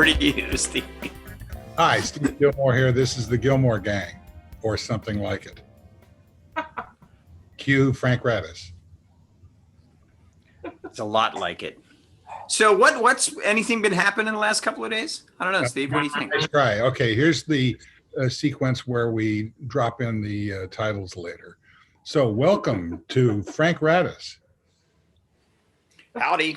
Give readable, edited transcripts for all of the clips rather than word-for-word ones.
over to you, Steve. Hi, Steve Gillmor here. This is the Gillmor Gang, or something like it. Cue Frank Radice. It's a lot like it. So what's anything been happening in the last couple of days? I don't know, Steve. What do you think? Nice try. Okay, here's the sequence where we drop in the titles later. So welcome to Frank Radice. Howdy.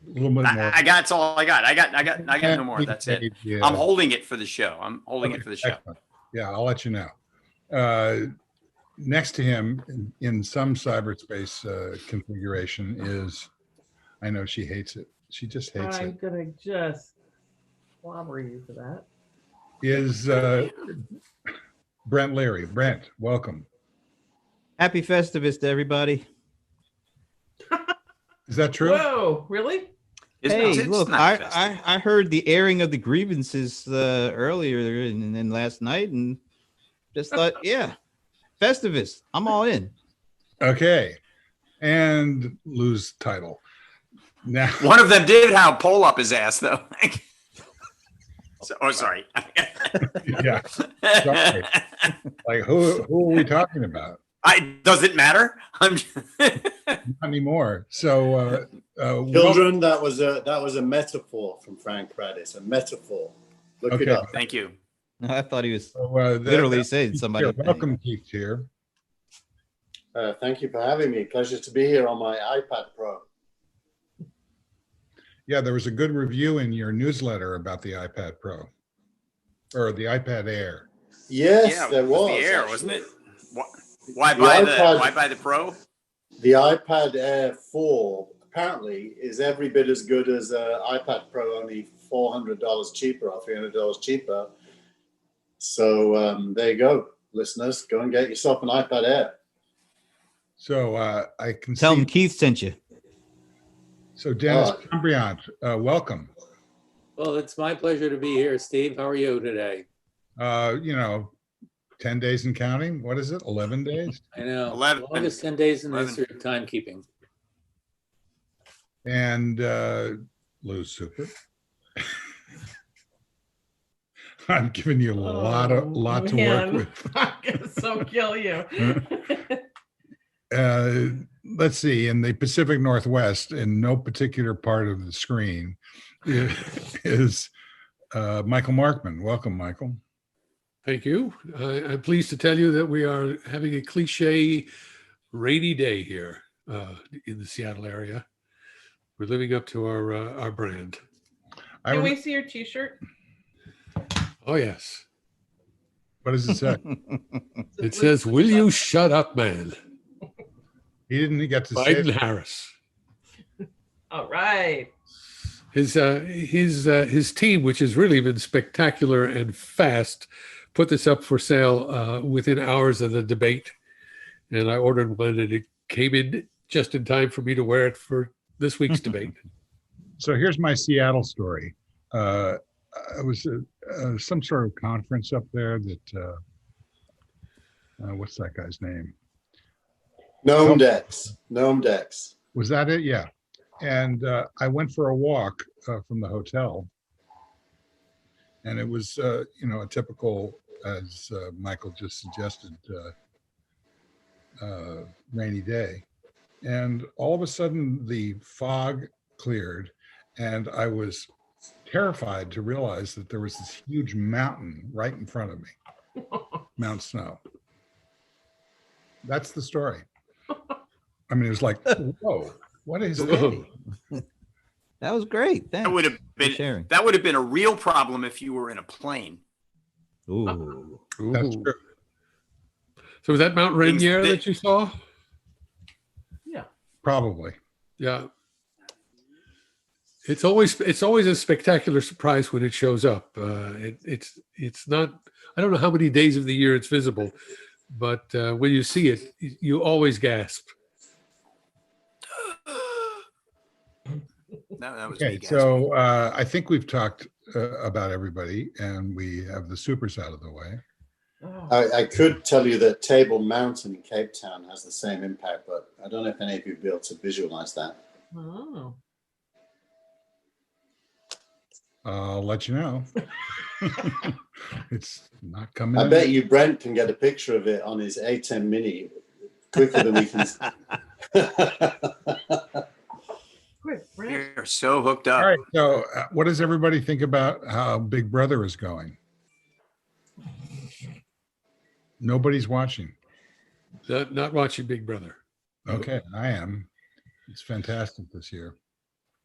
A little bit more. I got. It's all I got. I got no more. That's it. Yeah. I'm holding it for the show. I'm holding it for the show. Excellent. Yeah, I'll let you know. Next to him in some cyberspace configuration is, I know she hates it. She just hates I'm it. gonna just clobber you for that. Is Brent Leary. Brent, welcome. Happy Festivus to everybody. Is that true? Whoa, really? Hey, look, I heard the airing of the grievances earlier and last night, and just thought, yeah, Festivus, I'm all in. Okay, and lose title. Now, one of them did have pole up his ass though. Sorry. Yeah. Sorry. Like who are we talking about? Does it matter? I'm Not anymore. So, children, that was a metaphor from Frank Radice. A metaphor. Look it up. Thank you. I thought he was literally saying somebody. Welcome, Keith Teare. Thank you for having me. Pleasure to be here on my iPad Pro. Yeah, there was a good review in your newsletter about the iPad Pro or the iPad Air. Yes, there was. The Air, actually. wasn't it? Why buy the Pro? The iPad Air 4 apparently is every bit as good as iPad Pro, only $400 cheaper or $300 cheaper. So there you go, listeners. Go and get yourself an iPad Air. So I can tell see him Keith sent you. So Denis Pombriant, welcome. Well, it's my pleasure to be here, Steve. How are you today? 10 days and counting. What is it? 11 days? I know. 11. Longest 10 days in the history of timekeeping. And lose super. I'm giving you a lot to work with. I'm gonna so kill you. Let's see, in the Pacific Northwest, in no particular part of the screen, is Michael Markman. Welcome, Michael. Thank you. I'm pleased to tell you that we are having a cliche rainy day here in the Seattle area. We're living up to our brand. Can we see your T-shirt? Oh, yes. What does it say? It says, "Will you shut up, man?" He didn't get to say Biden Harris. All right. His team, which has really been spectacular and fast, put this up for sale within hours of the debate. And I ordered one and it came in just in time for me to wear it for this week's debate. So here's my Seattle story. It was some sort of conference up there that, what's that guy's name? Gnome Dex. Was that it? Yeah. And I went for a walk from the hotel. And it was, a typical, as Michael just suggested, rainy day. And all of a sudden the fog cleared and I was terrified to realize that there was this huge mountain right in front of me, Mount Snow. That's the story. I mean, it was like, whoa, what is that? That was great. Thanks. That would have been a real problem if you were in a plane. Ooh. That's true. So was that Mount Rainier that you saw? Yeah. Probably. Yeah. It's always a spectacular surprise when it shows up. It's not. I don't know how many days of the year it's visible, but when you see it, you always gasp. That was okay. So I think we've talked about everybody, and we have the supers out of the way. I could tell you that Table Mountain in Cape Town has the same impact, but I don't know if any of you will be able to visualize that. Oh. I'll let you know. It's not coming. I in. bet you Brent can get a picture of it on his A10 Mini quicker than we can. Quick, Brent. You're so hooked All up. right. So, what does everybody think about how Big Brother is going? Nobody's watching. Not watching Big Brother. Okay, I am. It's fantastic this year.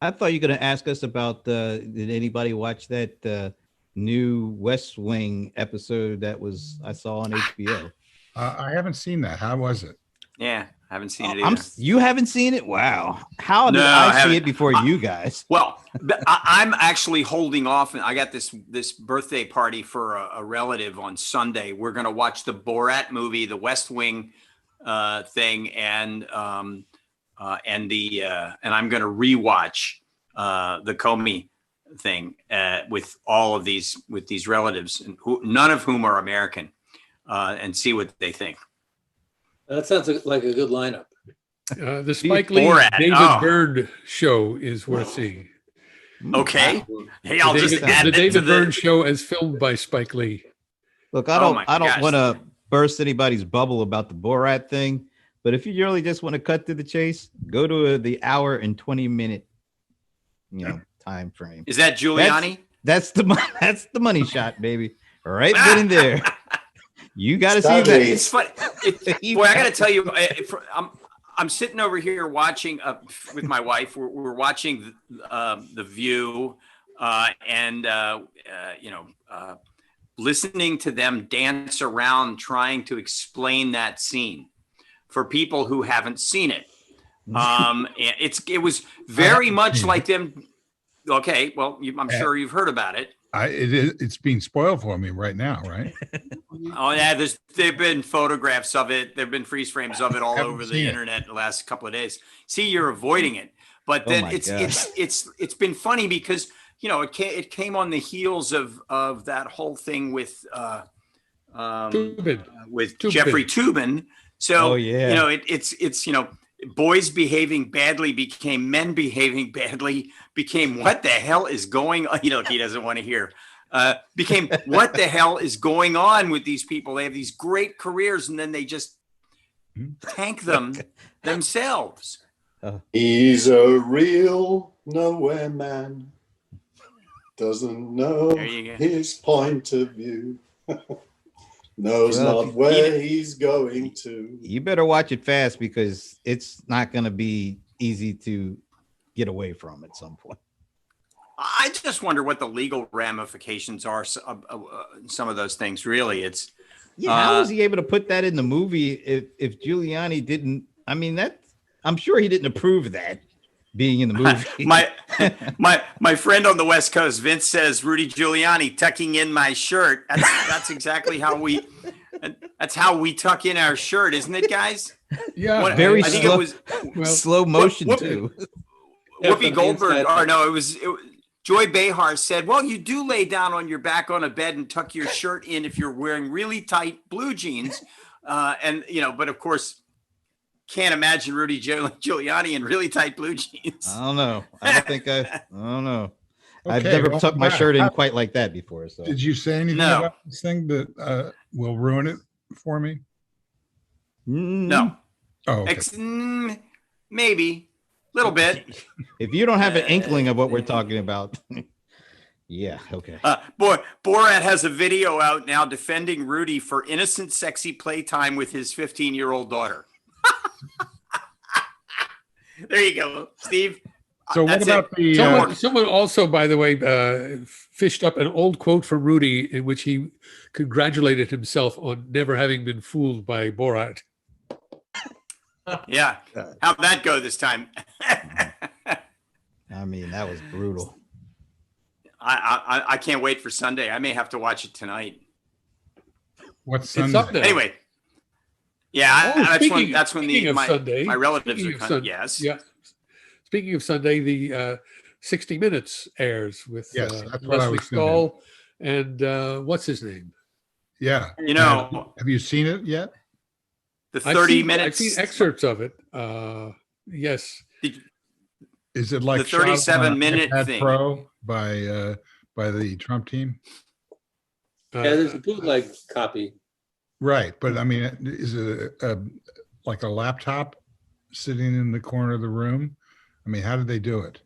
I thought you were going to ask us about did anybody watch that new West Wing episode that I saw on HBO? I haven't seen that. How was it? Yeah, I haven't seen it either. You haven't seen it? Wow. How did No, I see it before you guys? Well, I'm actually holding off. I got this birthday party for a relative on Sunday. We're going to watch the Borat movie, the West Wing thing, and I'm going to rewatch the Comey thing with all of these relatives, and none of whom are American, and see what they think. That sounds like a good lineup. The Spike Lee Borat. David Byrne show is worth seeing. Okay. Hey, I'll The just David, add the it to David Byrne show as filmed by Spike Lee. Look, Oh I don't my gosh. want to burst anybody's bubble about the Borat thing, but if you really just want to cut to the chase, go to the hour and 20-minute, time frame. Is that Giuliani? That's the money shot, baby. Right then and there. You got to see Sadly, that. It's funny. Boy, I got to tell you, I'm sitting over here watching with my wife. We're watching The View, and listening to them dance around trying to explain that scene for people who haven't seen it. It was very much like them. Okay, well, I'm sure you've heard about it. It's being spoiled for me right now, right? Oh yeah, there've been photographs of it. There've been freeze frames of it all Haven't over the seen it. internet the last couple of days. See, you're avoiding it, but Oh then my it's been funny because it came on the heels of that whole thing with Tubin. Jeffrey Tubin. So Oh, yeah. it's boys behaving badly became men behaving badly, became what the hell is going on? He doesn't want to hear. Became what the hell is going on with these people? They have these great careers and then they just tank them themselves. He's a real nowhere man. Doesn't know There you go. his point of view. Knows Well, not where he's going to. You better watch it fast because it's not going to be easy to get away from at some point. I just wonder what the legal ramifications are. Some of those things, really. It's how was he able to put that in the movie if Giuliani didn't? I mean, I'm sure he didn't approve of that being in the movie. my friend on the West Coast, Vince, says Rudy Giuliani tucking in my shirt. That's exactly how we. That's how we tuck in our shirt, isn't it, guys? Yeah, Very I think slow, it was slow motion Whoop- too. Whoopi Goldberg. inside. Or no, it was Joy Behar said, "Well, you do lay down on your back on a bed and tuck your shirt in if you're wearing really tight blue jeans." But of course, can't imagine Rudy Giuliani in really tight blue jeans. I don't know. I don't know. I've Okay, never well, tucked my Matt, shirt in quite like that before. So Did you say anything No. about this thing that will ruin it for me? No, Oh, okay. maybe a little bit. If you don't have an inkling of what we're talking about, yeah, okay. Borat has a video out now defending Rudy for innocent, sexy playtime with his 15-year-old daughter. There you go, Steve. So what That's about it. the? Someone also, by the way, fished up an old quote from Rudy in which he congratulated himself on never having been fooled by Borat. Yeah, how'd that go this time? I mean, that was brutal. I can't wait for Sunday. I may have to watch it tonight. What's It's Sunday? up now. Anyway, yeah, Oh, that's when speaking of my Sunday, relatives speaking are of coming. Sun- Yes. Yeah. Speaking of Sunday, the 60 Minutes airs with Yes, that's what I Leslie was Stahl and what's his name? Yeah. You know, Have you seen it yet? the I've 30 seen- minutes. I've seen excerpts of it. Yes. Is it like The shot on 37 an minute iPad thing. Pro by by the Trump team? Yeah, there's a bootleg copy. Right, but I mean, is it like a laptop sitting in the corner of the room? I mean, how did they do it?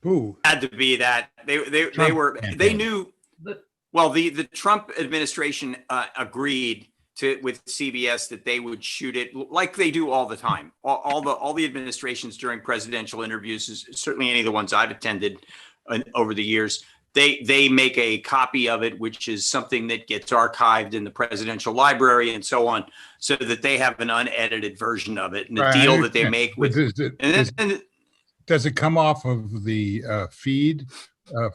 Who? Had to be that they Trump were they campaign. knew. The- Well, the Trump administration agreed with CBS that they would shoot it like they do all the time. All the administrations during presidential interviews, certainly any of the ones I've attended over the years, they make a copy of it, which is something that gets archived in the presidential library and so on, so that they have an unedited version of it. And the Right, I deal that they understand. make But with does it come off of the feed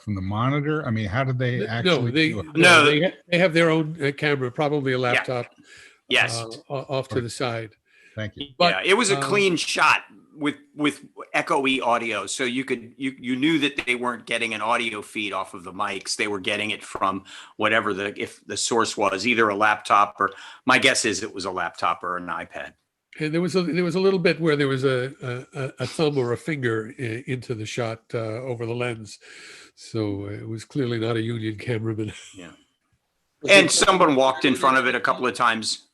from the monitor? I mean, how did they actually do it? No. They have their own camera, probably a laptop. yes. Off to the side. Thank you. But, yeah, it was a clean shot with echoey audio, so you knew that they weren't getting an audio feed off of the mics. They were getting it from whatever if the source was, either a laptop or my guess is it was a laptop or an iPad. And there was a little bit where there was a thumb or a finger into the shot over the lens, so it was clearly not a union cameraman. Yeah, and someone walked in front of it a couple of times.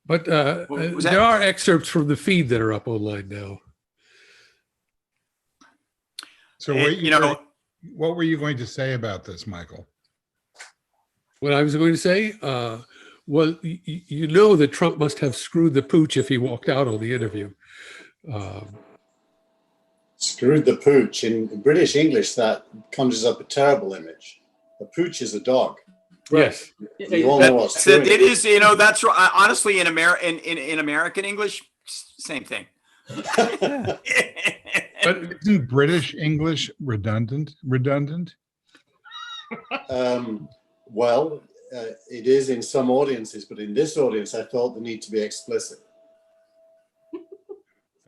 But Was that- there are excerpts from the feed that are up online now. So And, what were you going to say about this, Michael? What I was going to say, well, you know that Trump must have screwed the pooch if he walked out on the interview. Screwed the pooch. In British English, that conjures up a terrible image. A pooch is a dog. Yes. You all know what's it doing. is, that's right. Honestly, in American English, same thing. But Isn't British English redundant? Well, it is in some audiences, but in this audience, I felt the need to be explicit.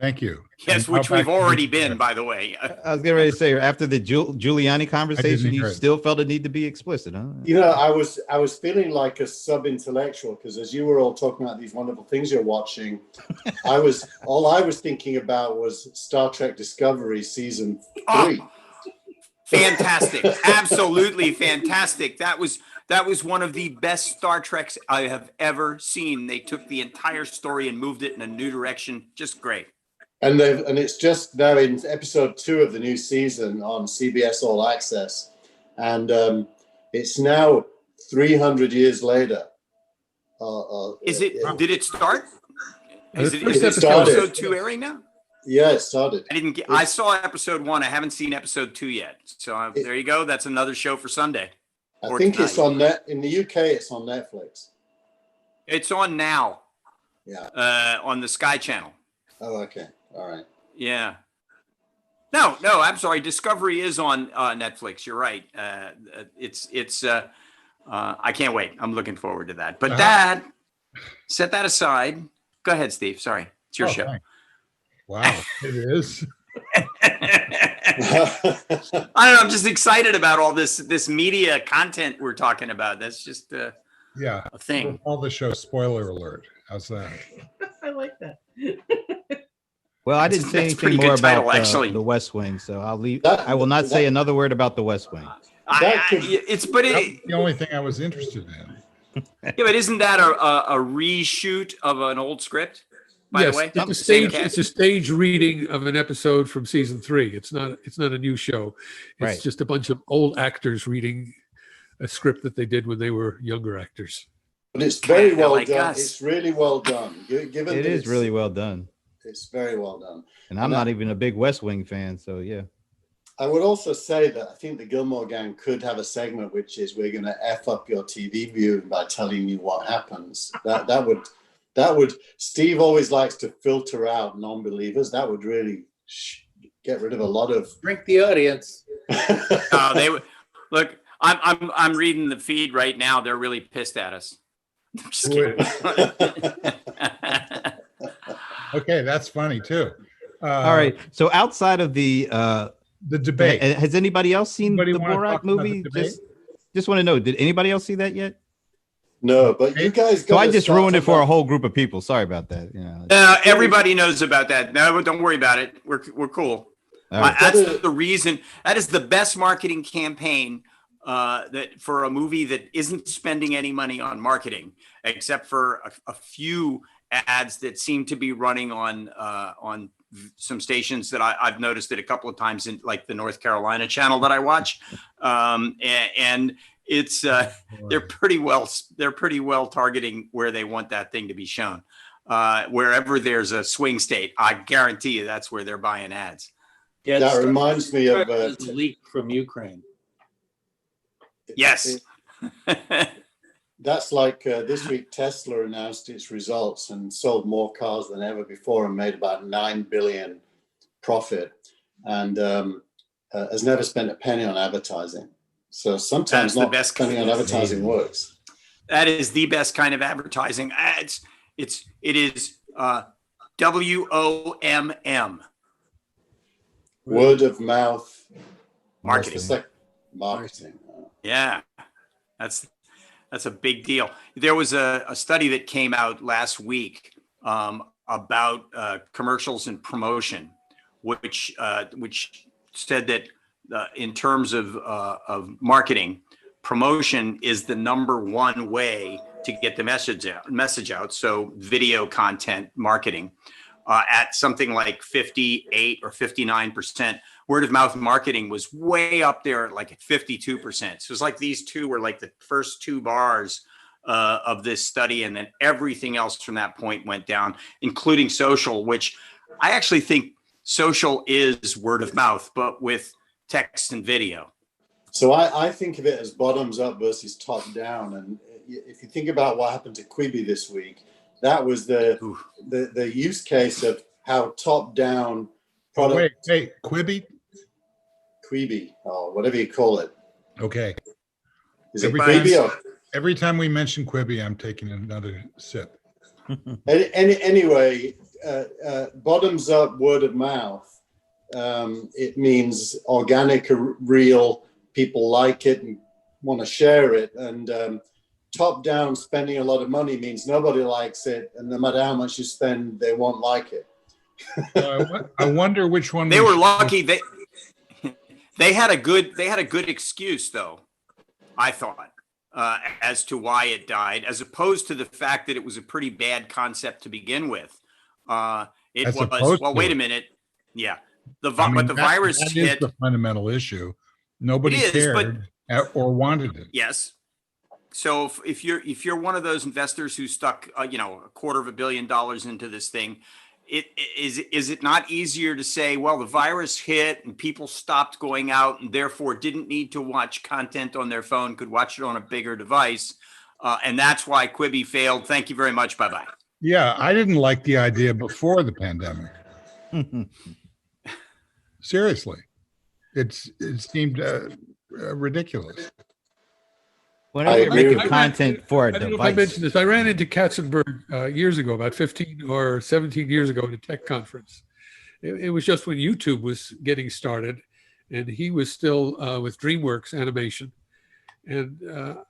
Thank you. Yes, And which now we've back to already you, been, Brent. by the way. I was getting ready to say, after the Giuliani conversation, you hear it. still felt a need to be explicit, huh? You know, I was feeling like a sub-intellectual because as you were all talking about these wonderful things you're watching, all I was thinking about was Star Trek Discovery season 3. Oh, fantastic. Absolutely fantastic. That was one of the best Star Treks I have ever seen. They took the entire story and moved it in a new direction. Just great. And it's just now in episode 2 of the new season on CBS All Access. And it's now 300 years later. Did it start? Is The first it episode- episode 2 airing now? Yeah, it started. I saw episode 1. I haven't seen episode 2 yet. So there you go. That's another show for Sunday. I think it's on in the UK, it's on Netflix. It's on now. Yeah. On the Sky Channel. Oh, okay. All right. Yeah. No, I'm sorry. Discovery is on Netflix. You're right. It's I can't wait. I'm looking forward to that. But Dad, set that aside. Go ahead, Steve. Sorry. It's your show. Thanks. Wow, it is. I don't know. I'm just excited about all this media content we're talking about. That's just Yeah. a thing. All the show spoiler alert. How's that? I like that. Well, I didn't say That's a pretty anything more good title, about actually. the West Wing, so I'll leave. That- I will not say that- another word about the West Wing. That's the only thing I was interested in. Yeah, but isn't that a reshoot of an old script? By yes, the way, it's a stage reading of an episode from season 3. It's not a new show. It's Right. just a bunch of old actors reading a script that they did when they were younger actors. But it's very well Like done. us. It's really well done. Given It that is really well done, It's very well done. and I'm not even a big West Wing fan, so yeah. I would also say that I think the Gillmor gang could have a segment which is we're going to F up your TV viewing by telling you what happens. That would Steve always likes to filter out non-believers. That would really get rid of a lot of. Drink the audience. they would look. I'm reading the feed right now. They're really pissed at us. I'm just kidding. Okay, that's funny too. All right. So outside of the debate. has anybody else seen Anybody the wanna Borat talk about the movie? debate? Just want to know, did anybody else see that yet? No, but you guys. So I gotta just start ruined it talking for a about- whole group of people. Sorry about that. You know. Everybody knows about that. No, but don't worry about it. We're cool. All right. That's the reason. That is the best marketing campaign that for a movie that isn't spending any money on marketing, except for a few ads that seem to be running on some stations that I've noticed it a couple of times in like the North Carolina channel that I watch, and it's they're pretty well targeting where they want that thing to be shown. Wherever there's a swing state, I guarantee you that's where they're buying ads. Yeah, That reminds me of leak from Ukraine. Yes. That's like this week Tesla announced its results and sold more cars than ever before and made about 9 billion profit, and has never spent a penny on advertising. So sometimes not spending on advertising works. That is the best kind of advertising. It is WOMM. Word of mouth Marketing. Marketing. Yeah, that's a big deal. There was a study that came out last week about commercials and promotion, which said that in terms of marketing, promotion is the number one way to get the message out. So video content marketing at something like 58 or 59%. Word of mouth marketing was way up there, like at 52%. So it's like these two were like the first two bars of this study, and then everything else from that point went down, including social, which I actually think social is word of mouth, but with text and video. So I think of it as bottoms up versus top down. And if you think about what happened to Quibi this week, that was the use case of how top down product. Wait, hey, Quibi? Quibi, or whatever you call it. Okay. Is it Quibi or? Every time we mention Quibi, I'm taking another sip. Anyway, bottoms up word of mouth. It means organic, real. People like it and want to share it. And top down, spending a lot of money means nobody likes it, and no matter how much you spend, they won't like it. I wonder which one. They were lucky. They had a good excuse, though, I thought, as to why it died, as opposed to the fact that it was a pretty bad concept to begin with. It was, well, wait a minit. Yeah. The virus hit. The fundamental issue. Nobody cared or wanted it. Yes. So if you're one of those investors who stuck, $250 million into this thing, is it not easier to say, well, the virus hit and people stopped going out and therefore didn't need to watch content on their phone, could watch it on a bigger device, and that's why Quibi failed. Thank you very much. Bye bye. Yeah, I didn't like the idea before the pandemic. Seriously, it seemed ridiculous. Whenever you're making content for a I don't know if device. I mentioned this. I ran into Katzenberg years ago, about 15 or 17 years ago at a tech conference. It was just when YouTube was getting started, and he was still with DreamWorks Animation. And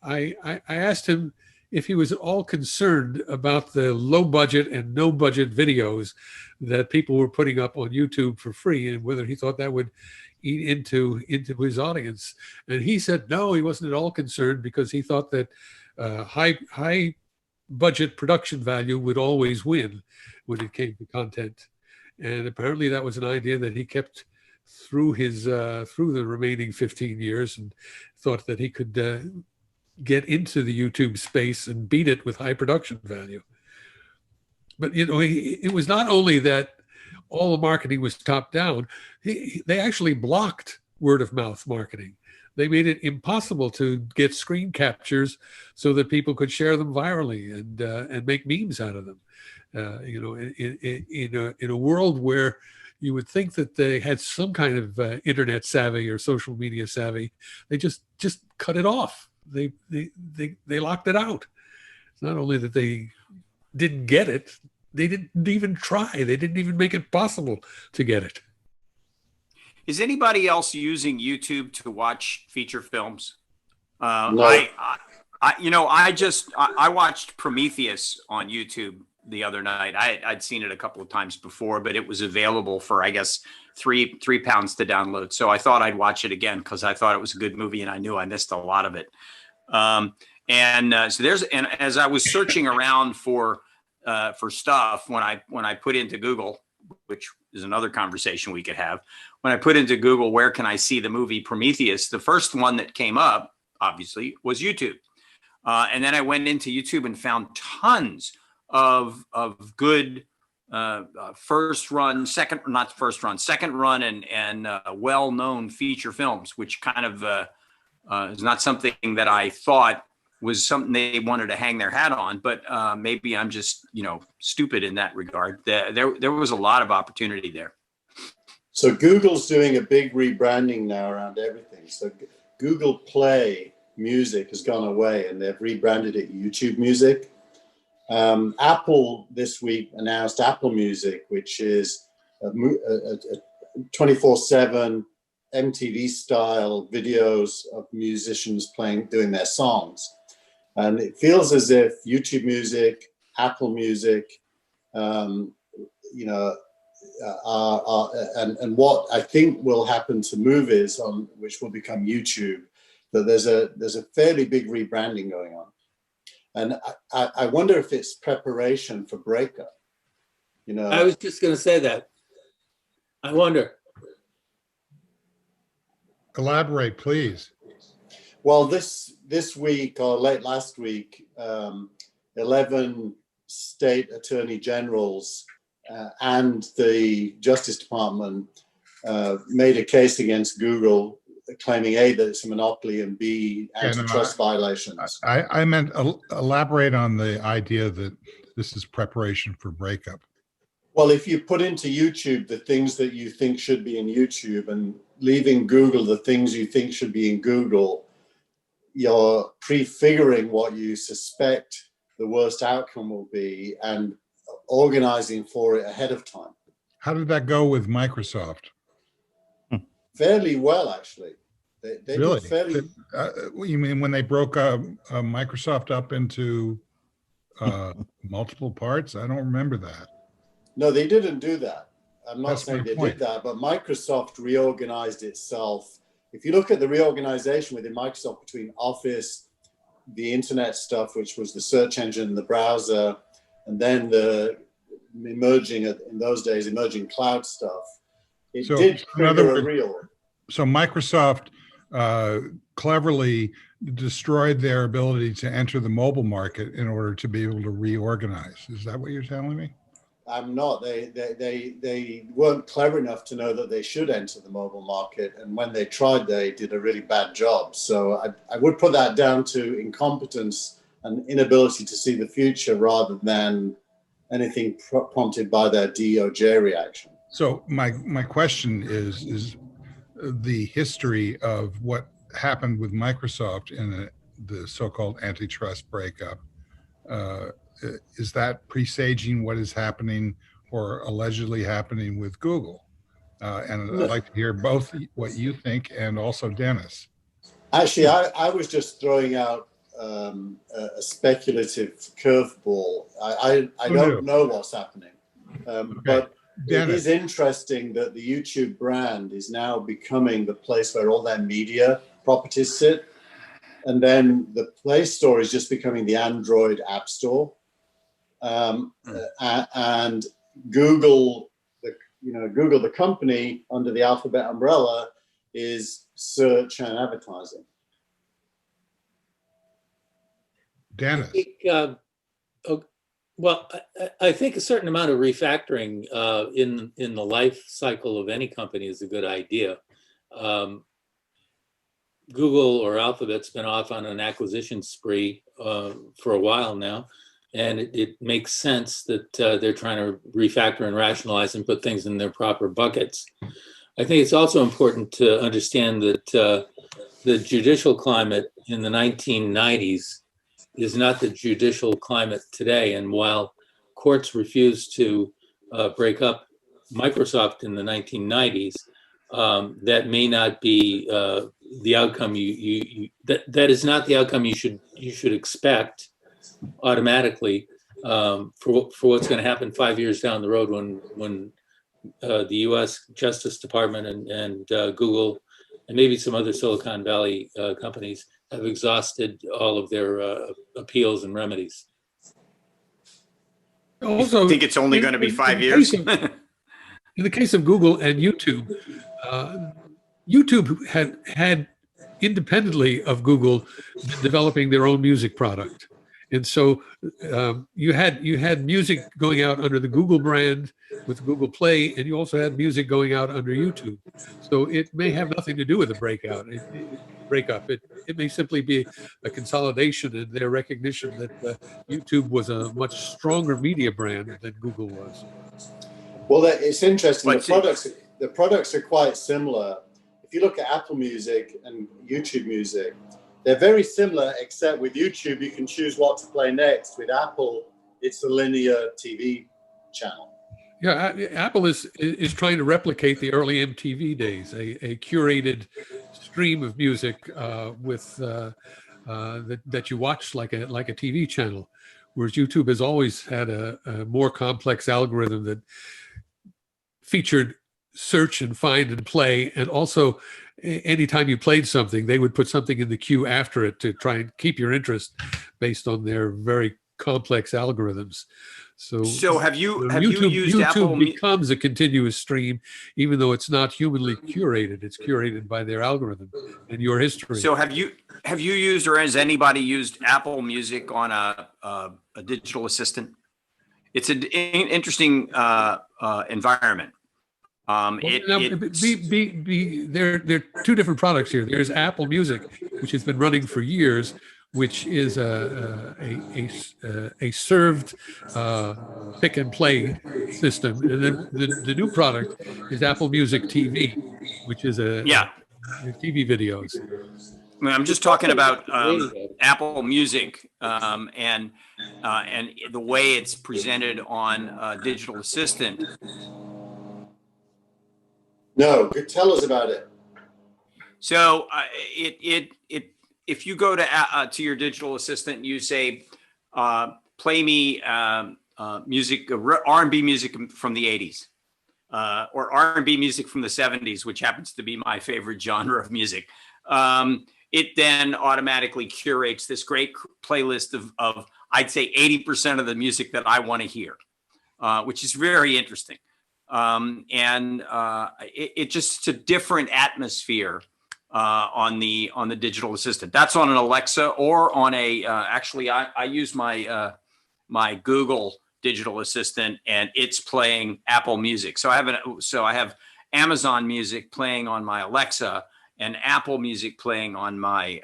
I asked him if he was at all concerned about the low budget and no budget videos that people were putting up on YouTube for free, and whether he thought that would eat into his audience. And he said no, he wasn't at all concerned, because he thought that high budget production value would always win when it came to content. And apparently that was an idea that he kept through the remaining 15 years, and thought that he could get into the YouTube space and beat it with high production value. But it was not only that all the marketing was top down. They actually blocked word of mouth marketing. They made it impossible to get screen captures so that people could share them virally and make memes out of them. In a world where you would think that they had some kind of internet savvy or social media savvy, they just cut it off. They locked it out. It's not only that they didn't get it, they didn't even try. They didn't even make it possible to get it. Is anybody else using YouTube to watch feature films? No. I watched Prometheus on YouTube the other night. I'd seen it a couple of times before, but it was available for, I guess, £3 to download. So I thought I'd watch it again because I thought it was a good movie and I knew I missed a lot of it. And as I was searching around for stuff when I put into Google, which is another conversation we could have, when I put into Google, where can I see the movie Prometheus? The first one that came up, obviously, was YouTube. And then I went into YouTube and found tons of good second run and well-known feature films, which kind of is not something that I thought was something they wanted to hang their hat on, but maybe I'm just, stupid in that regard. There was a lot of opportunity there. So Google's doing a big rebranding now around everything. So Google Play Music has gone away and they've rebranded it YouTube Music. Apple this week announced Apple Music, which is a 24/7 MTV style videos of musicians doing their songs. And it feels as if YouTube Music, Apple Music, and what I think will happen to movies which will become YouTube, that there's a fairly big rebranding going on. And I wonder if it's preparation for breakup. I was just going to say that. I wonder. Elaborate, please. Well, this week or late last week, 11 state attorney generals and the Justice Department made a case against Google, claiming A, that it's a monopoly, and B, antitrust violations. I meant elaborate on the idea that this is preparation for breakup. Well, if you put into YouTube the things that you think should be in YouTube and leaving Google the things you think should be in Google, you're prefiguring what you suspect the worst outcome will be and organizing for it ahead of time. How did that go with Microsoft? Fairly well, actually. They Really? did fairly. You mean when they broke Microsoft up into multiple parts? I don't remember that. No, they didn't do that. I'm not That's saying my they point. did that, but Microsoft reorganized itself. If you look at the reorganization within Microsoft between Office, the internet stuff, which was the search engine, the browser, and then the emerging cloud stuff, it did trigger a reorg. So Microsoft cleverly destroyed their ability to enter the mobile market in order to be able to reorganize. Is that what you're telling me? I'm not. They weren't clever enough to know that they should enter the mobile market, and when they tried, they did a really bad job. So I would put that down to incompetence and inability to see the future rather than anything prompted by their DOJ reaction. So my question is the history of what happened with Microsoft in the so-called antitrust breakup. Is that presaging what is happening or allegedly happening with Google? And I'd like to hear both what you think and also Denis. Actually, I was just throwing out a speculative curveball. I don't know what's happening. But Denis, it is interesting that the YouTube brand is now becoming the place where all their media properties sit. And then the Play Store is just becoming the Android App Store. And Google, Google, the company under the Alphabet umbrella, is search and advertising. Denis. I think a certain amount of refactoring in the life cycle of any company is a good idea. Google or Alphabet's been off on an acquisition spree for a while now, and it makes sense that they're trying to refactor and rationalize and put things in their proper buckets. I think it's also important to understand that the judicial climate in the 1990s is not the judicial climate today. And while courts refused to break up Microsoft in the 1990s, that may not be the outcome that is not the outcome you should expect automatically for what's going to happen 5 years down the road when the U.S. Justice Department and Google and maybe some other Silicon Valley companies have exhausted all of their appeals and remedies. Also, I think it's only going to be 5 the years. in the case of Google and YouTube, YouTube had independently of Google been developing their own music product, and so you had music going out under the Google brand with Google Play, and you also had music going out under YouTube. So it may have nothing to do with a breakup. It may simply be a consolidation in their recognition that YouTube was a much stronger media brand than Google was. Well, it's interesting. But The products are quite similar. If you look at Apple Music and YouTube Music, they're very similar, except with YouTube, you can choose what to play next. With Apple, it's a linear TV channel. Yeah, Apple is trying to replicate the early MTV days, a curated stream of music with that you watch like a TV channel, whereas YouTube has always had a more complex algorithm that featured search and find and play, and also anytime you played something, they would put something in the queue after it to try and keep your interest based on their very complex algorithms. So have you used YouTube Apple? becomes a continuous stream, even though it's not humanly curated. It's curated by their algorithm and your history. So have you used, or has anybody used Apple Music on a digital assistant? It's an interesting environment. There are two different products here. There's Apple Music, which has been running for years, which is a served pick and play system, and then the new product is Apple Music TV, which is TV videos. I mean, I'm just talking about Apple Music and the way it's presented on Digital Assistant. No, tell us about it. So if you go to your digital assistant and you say, play me music, R&B music from the 80s, or R&B music from the 70s, which happens to be my favorite genre of music, it then automatically curates this great playlist of I'd say 80% of the music that I want to hear, which is very interesting. It's a different atmosphere on the digital assistant. That's on an Alexa or on a actually I use my my Google digital assistant, and it's playing Apple Music. So I have Amazon Music playing on my Alexa and Apple Music playing on my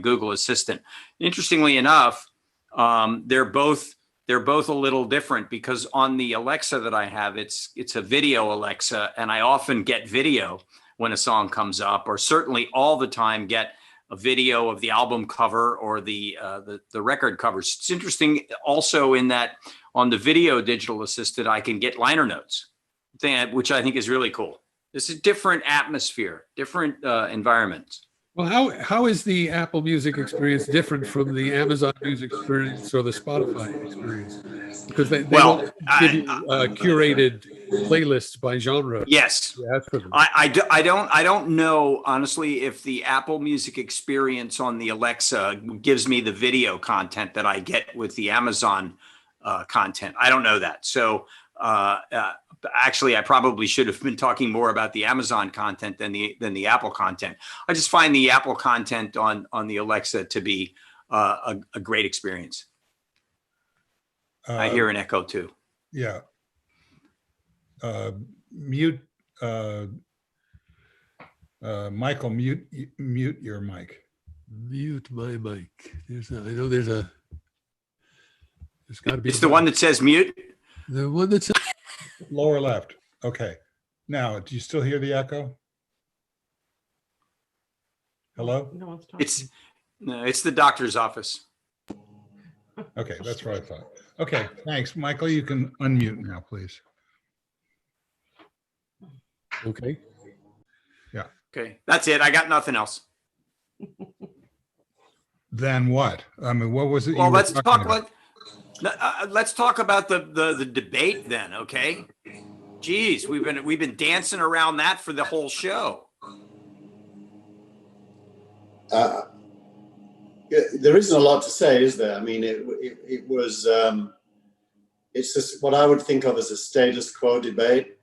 Google Assistant. Interestingly enough, they're both a little different, because on the Alexa that I have, it's a video Alexa, and I often get video when a song comes up, or certainly all the time get a video of the album cover or the record covers. It's interesting also in that on the video digital assistant, I can get liner notes, which I think is really cool. It's a different atmosphere, different environments. Well, how is the Apple Music experience different from the Amazon Music experience or the Spotify experience? Because they don't give you curated playlists by genre. Yes, I don't know honestly if the Apple Music experience on the Alexa gives me the video content that I get with the Amazon content. I don't know that. So actually, I probably should have been talking more about the Amazon content than the Apple content. I just find the Apple content on the Alexa to be a great experience. I hear an echo too. Yeah. Mute, Michael, mute your mic. Mute my mic. There's got to be. It's the one that says mute. The one that says lower left. Okay. Now, do you still hear the echo? Hello? No one's talking. It's the doctor's office. Okay, that's what I thought. Okay, thanks. Michael, you can unmute now, please. okay. Yeah. Okay, that's it. I got nothing else. Then what? I mean, what was it? Well, let's talk about the debate then, okay? Geez, we've been dancing around that for the whole show. There isn't a lot to say, is there? I mean, it was, it's just what I would think of as a status quo debate.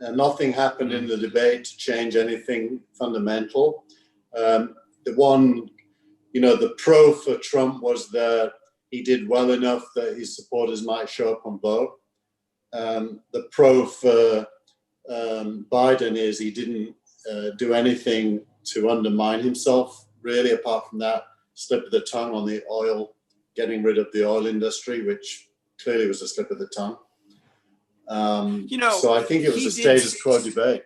Nothing happened in the debate to change anything fundamental. The one, the pro for Trump was that he did well enough that his supporters might show up and vote. The pro for Biden is he didn't do anything to undermine himself, really, apart from that slip of the tongue on the oil, getting rid of the oil industry, which clearly was a slip of the tongue. So I think it was a status quo debate.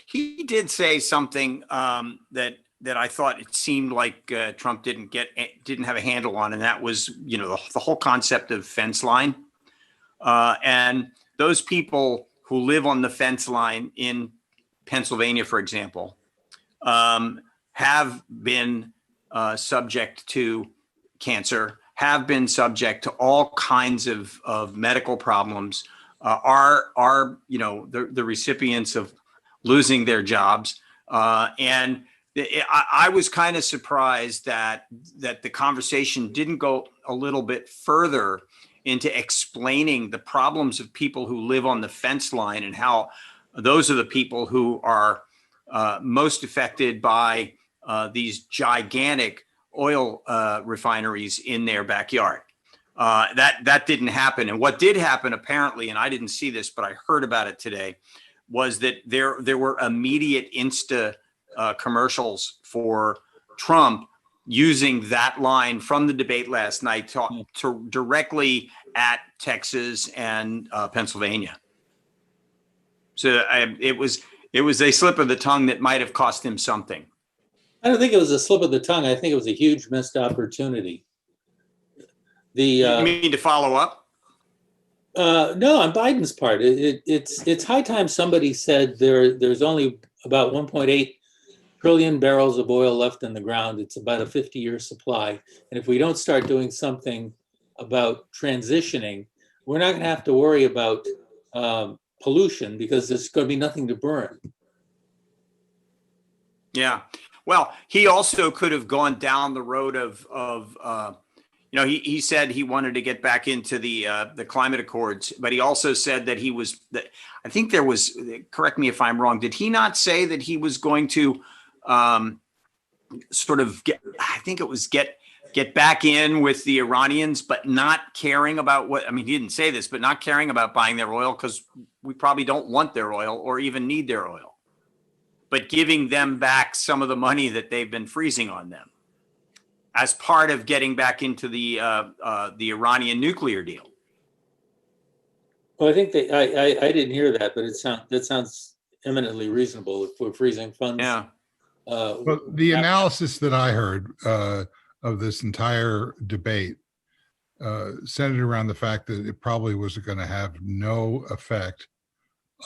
He did say something that I thought it seemed like Trump didn't have a handle on, and that was the whole concept of fence line. And those people who live on the fence line in Pennsylvania, for example, have been subject to cancer, have been subject to all kinds of medical problems, are the recipients of losing their jobs. And I was kind of surprised that the conversation didn't go a little bit further into explaining the problems of people who live on the fence line and how those are the people who are most affected by these gigantic oil refineries in their backyard. That didn't happen. And what did happen, apparently, and I didn't see this, but I heard about it today, was that there were immediate Insta commercials for Trump using that line from the debate last night to directly at Texas and Pennsylvania. So it was a slip of the tongue that might have cost him something. I don't think it was a slip of the tongue. I think it was a huge missed opportunity. You mean to follow up? No, on Biden's part, it's high time somebody said there's only about 1.8 trillion barrels of oil left in the ground. It's about a 50-year supply. And if we don't start doing something about transitioning, we're not going to have to worry about pollution because there's going to be nothing to burn. Yeah. Well, he also could have gone down the road of he said he wanted to get back into the climate accords, but he also said that I think there was, correct me if I'm wrong, did he not say that he was going to sort of get back in with the Iranians, but not caring about he didn't say this, but not caring about buying their oil because we probably don't want their oil or even need their oil, but giving them back some of the money that they've been freezing on them as part of getting back into the Iranian nuclear deal. Well, I think I didn't hear that, but that sounds eminently reasonable if we're freezing funds. Yeah. Well, the analysis that I heard of this entire debate centered around the fact that it probably was going to have no effect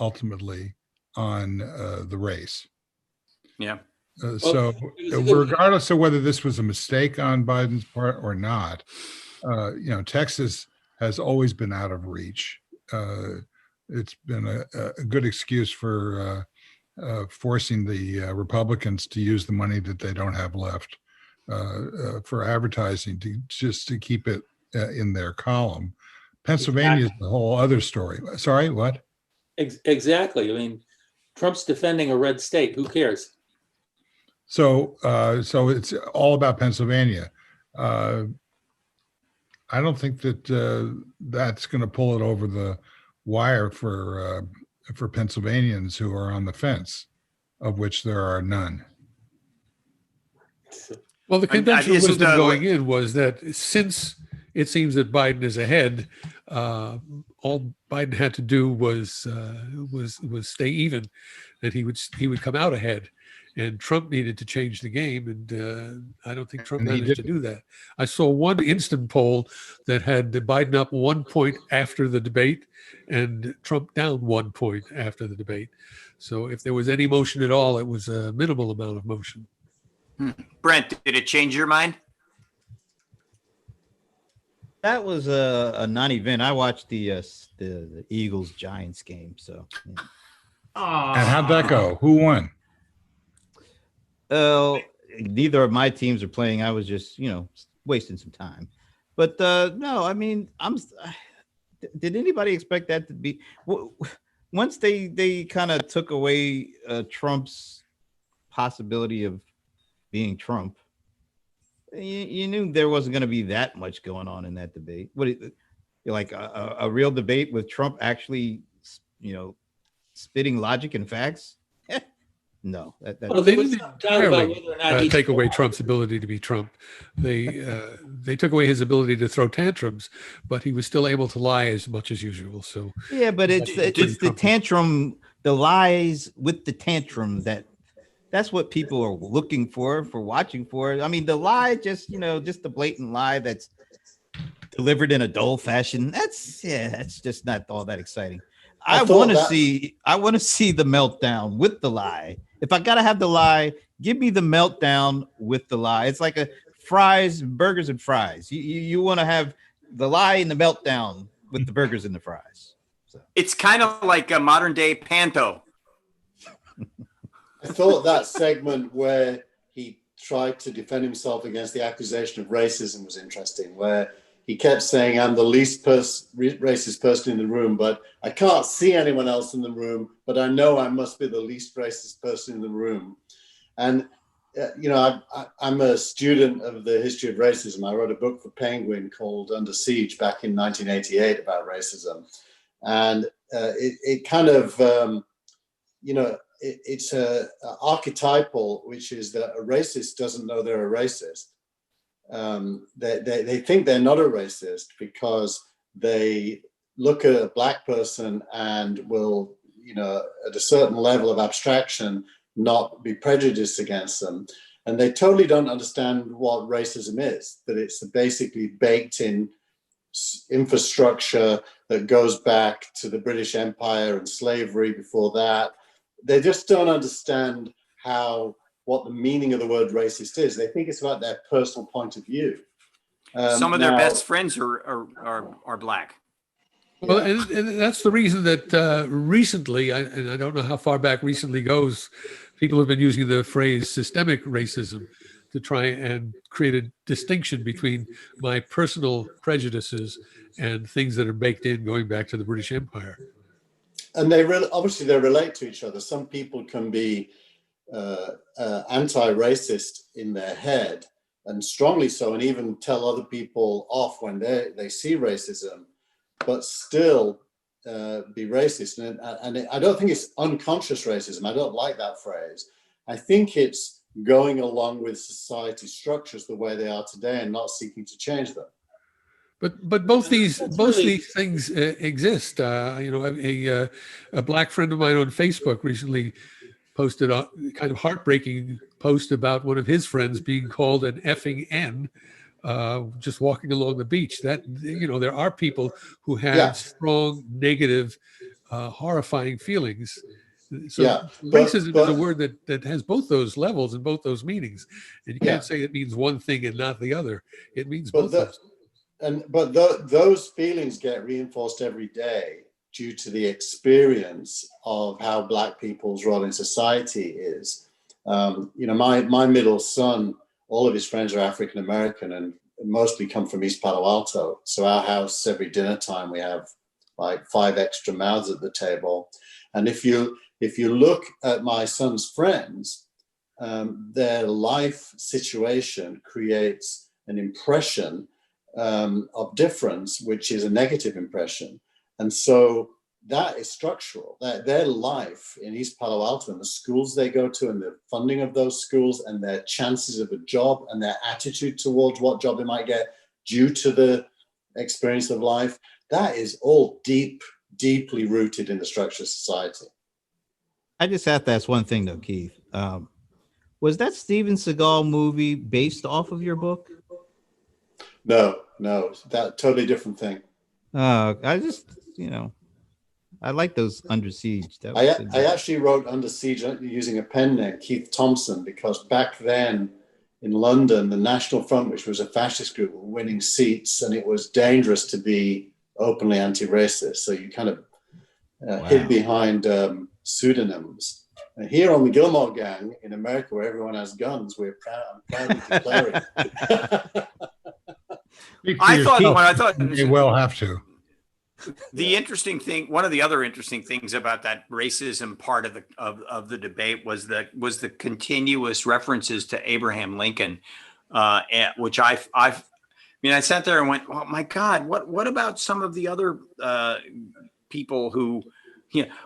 ultimately on the race. Yeah. So regardless of whether this was a mistake on Biden's part or not, Texas has always been out of reach. It's been a good excuse for forcing the Republicans to use the money that they don't have left for advertising to keep it in their column. Pennsylvania is a whole other story. Sorry, what? Exactly. I mean, Trump's defending a red state. Who cares? So it's all about Pennsylvania. I don't think that that's going to pull it over the wire for Pennsylvanians who are on the fence, of which there are none. Well, the conventional wisdom going in was that since it seems that Biden is ahead, all Biden had to do was stay even, that he would come out ahead. And Trump needed to change the game, and I don't think Trump managed to do that. I saw one instant poll that had Biden up 1 point after the debate and Trump down 1 point after the debate. So if there was any motion at all, it was a minimal amount of motion. Brent, did it change your mind? that was a non-event. I watched the Eagles Giants game. So, yeah. And how'd that go? Who won? Neither of my teams are playing. I was just, wasting some time. But no, I mean, did anybody expect that to be once they kind of took away Trump's possibility of being Trump? You knew there wasn't going to be that much going on in that debate. Like a real debate with Trump actually, spitting logic and facts? No. Well, they didn't entirely take away Trump's ability to be Trump. They took away his ability to throw tantrums, but he was still able to lie as much as usual. So yeah, but it's the tantrum, the lies with the tantrum that's what people are looking for watching for. I mean, the lie, just the blatant lie that's delivered in a dull fashion. That's just not all that exciting. I want to see the meltdown with the lie. If I gotta have the lie, give me the meltdown with the lie. It's like a burgers and fries. You want to have the lie and the meltdown with the burgers and the fries. So. It's kind of like a modern day panto. I thought that segment where he tried to defend himself against the accusation of racism was interesting, where he kept saying, I'm the least racist person in the room, but I can't see anyone else in the room, but I know I must be the least racist person in the room. And, I'm a student of the history of racism. I wrote a book for Penguin called Under Siege back in 1988 about racism. And it kind of, it's archetypal, which is that a racist doesn't know they're a racist. They think they're not a racist because they look at a black person and will, at a certain level of abstraction, not be prejudiced against them. And they totally don't understand what racism is, that it's basically baked in infrastructure that goes back to the British Empire and slavery before that. They just don't understand what the meaning of the word racist is. They think it's about their personal point of view. Some of their best friends are black. Well, and that's the reason that recently, and I don't know how far back recently goes, people have been using the phrase systemic racism to try and create a distinction between my personal prejudices and things that are baked in going back to the British Empire. And obviously they relate to each other. Some people can be anti-racist in their head, and strongly so, and even tell other people off when they see racism, but still be racist. And I don't think it's unconscious racism. I don't like that phrase. I think it's going along with society structures the way they are today and not seeking to change them. But both these things exist. A black friend of mine on Facebook recently posted a kind of heartbreaking post about one of his friends being called an effing N, just walking along the beach. That, there are people who have strong, negative, horrifying feelings. So racism is a word that has both those levels and both those meanings. And you can't say it means one thing and not the other. It means both those. But those feelings get reinforced every day due to the experience of how Black people's role in society is. My middle son, all of his friends are African American and mostly come from East Palo Alto. So our house, every dinner time, we have like 5 extra mouths at the table. And if you look at my son's friends, their life situation creates an impression of difference, which is a negative impression. And so that is structural. That their life in East Palo Alto and the schools they go to and the funding of those schools and their chances of a job and their attitude towards what job they might get due to the experience of life, that is all deeply rooted in the structure of society. I just have to ask one thing though, Keith. Was that Steven Seagal movie based off of your book? No, that totally different thing. I just, I like those Under Siege. I actually wrote Under Siege using a pen name, Keith Thompson, because back then in London, the National Front, which was a fascist group, were winning seats, and it was dangerous to be openly anti-racist. So you kind of hid behind pseudonyms. And here on the Gillmor gang in America, where everyone has guns, I'm proudly declaring. I thought they will have to. the interesting thing, one of the other interesting things about that racism part of the debate was the continuous references to Abraham Lincoln, which I sat there and went, oh my God, what about some of the other people who,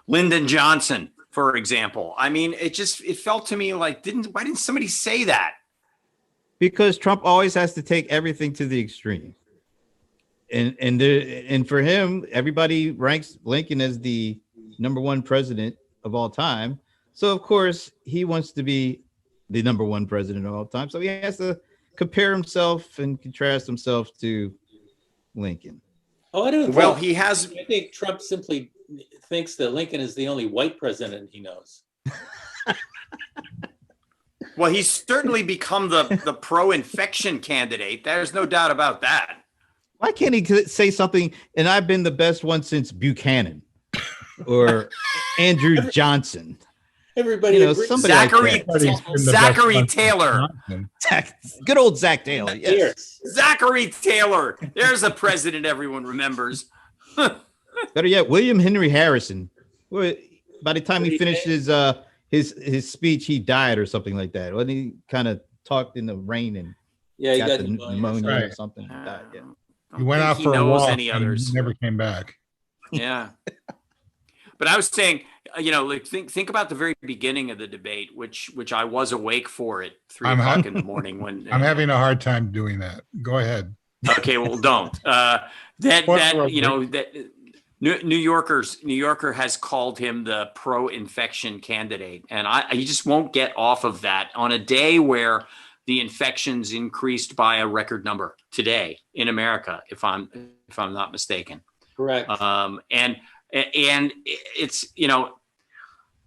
Lyndon Johnson, for example. I mean, it felt to me like, why didn't somebody say that? Because Trump always has to take everything to the extreme. And for him, everybody ranks Lincoln as the #1 president of all time. So of course he wants to be the #1 president of all time. So he has to compare himself and contrast himself to Lincoln. Oh, I don't. Well, he has. I think Trump simply thinks that Lincoln is the only white president he knows. Well, he's certainly become the pro-infection candidate. There's no doubt about that. Why can't he say something? And I've been the best one since Buchanan or Andrew Johnson. Everybody, somebody Zachary Taylor. Good old Zach Taylor. Yes. Zachary Taylor. There's a president everyone remembers. Better yet, William Henry Harrison. By the time he finished his speech, he died or something like that. When he kind of talked in the rain and he got the pneumonia or something. Died, yeah. He went out for a walk and never came back. Yeah. But I was saying, like think about the very beginning of the debate, which I was awake for at 3 o'clock in the morning when I'm having a hard time doing that. Go ahead. Okay, well, don't. New Yorker has called him the pro-infection candidate, and he just won't get off of that on a day where the infections increased by a record number today in America, if I'm not mistaken. Correct. And it's,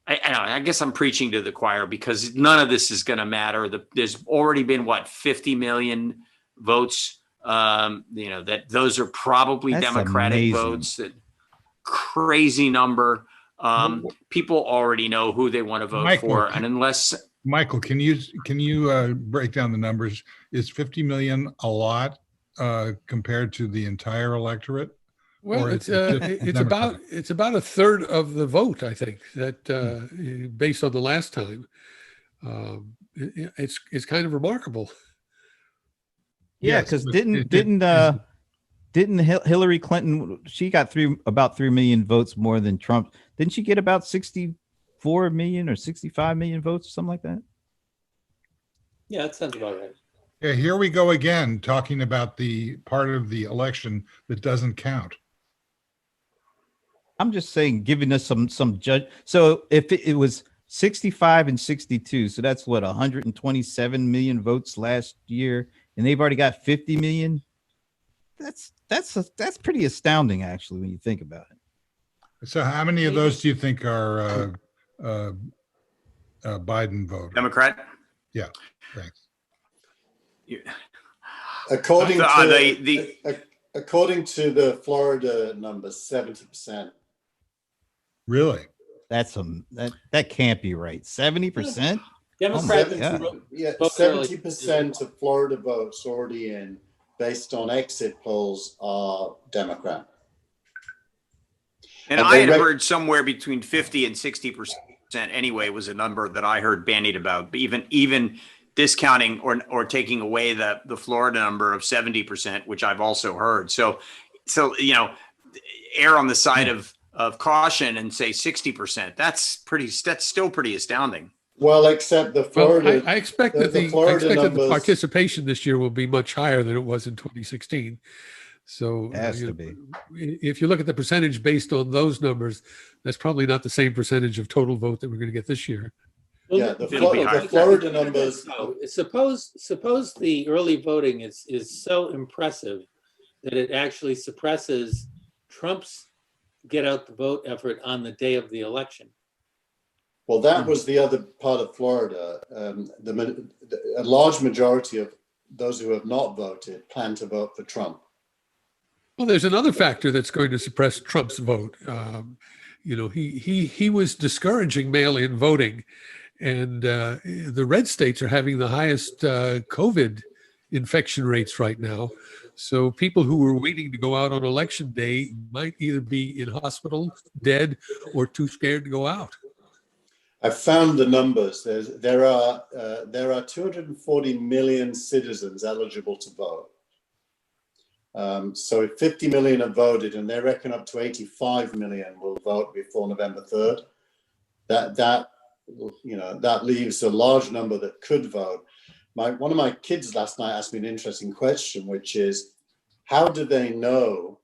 I guess I'm preaching to the choir because none of this is going to matter. There's already been 50 million votes. That those are probably That's amazing votes. That crazy number. People already know who they want to vote for, and unless Michael, can you break down the numbers? Is 50 million a lot compared to the entire electorate? Well, it's about a third of the vote, I think, that based on the last time. It's kind of remarkable. Yeah, because didn't Hillary Clinton, she got about 3 million votes more than Trump. Didn't she get about 64 million or 65 million votes or something like that? Yeah, that sounds about right. Yeah, here we go again, talking about the part of the election that doesn't count. I'm just saying, giving us some judge. So if it was 65 and 62, so that's 127 million votes last year, and they've already got 50 million. That's pretty astounding, actually, when you think about it. So how many of those do you think are Biden voters? Democrat? Yeah, thanks. Yeah. According to the Florida numbers, 70%. Really? That can't be right. 70%? Democrats, 70% of Florida votes already in, based on exit polls, are Democrat. And I had heard somewhere between 50 and 60% anyway was a number that I heard bandied about. But even discounting or taking away the Florida number of 70%, which I've also heard. So err on the side of caution and say 60%. That's still pretty astounding. Well, except the Florida. I expect that the participation this year will be much higher than it was in 2016. So it has to be. If you look at the percentage based on those numbers, that's probably not the same percentage of total vote that we're going to get this year. Yeah, the Florida numbers. Suppose the early voting is so impressive that it actually suppresses Trump's get out the vote effort on the day of the election. Well, that was the other part of Florida. A large majority of those who have not voted plan to vote for Trump. Well, there's another factor that's going to suppress Trump's vote. He was discouraging mail-in voting, and the red states are having the highest COVID infection rates right now. So people who were waiting to go out on election day might either be in hospital, dead, or too scared to go out. I found the numbers. There are 240 million citizens eligible to vote. So if 50 million have voted, and they reckon up to 85 million will vote before November 3rd, that leaves a large number that could vote. One of my kids last night asked me an interesting question, which is, how do they know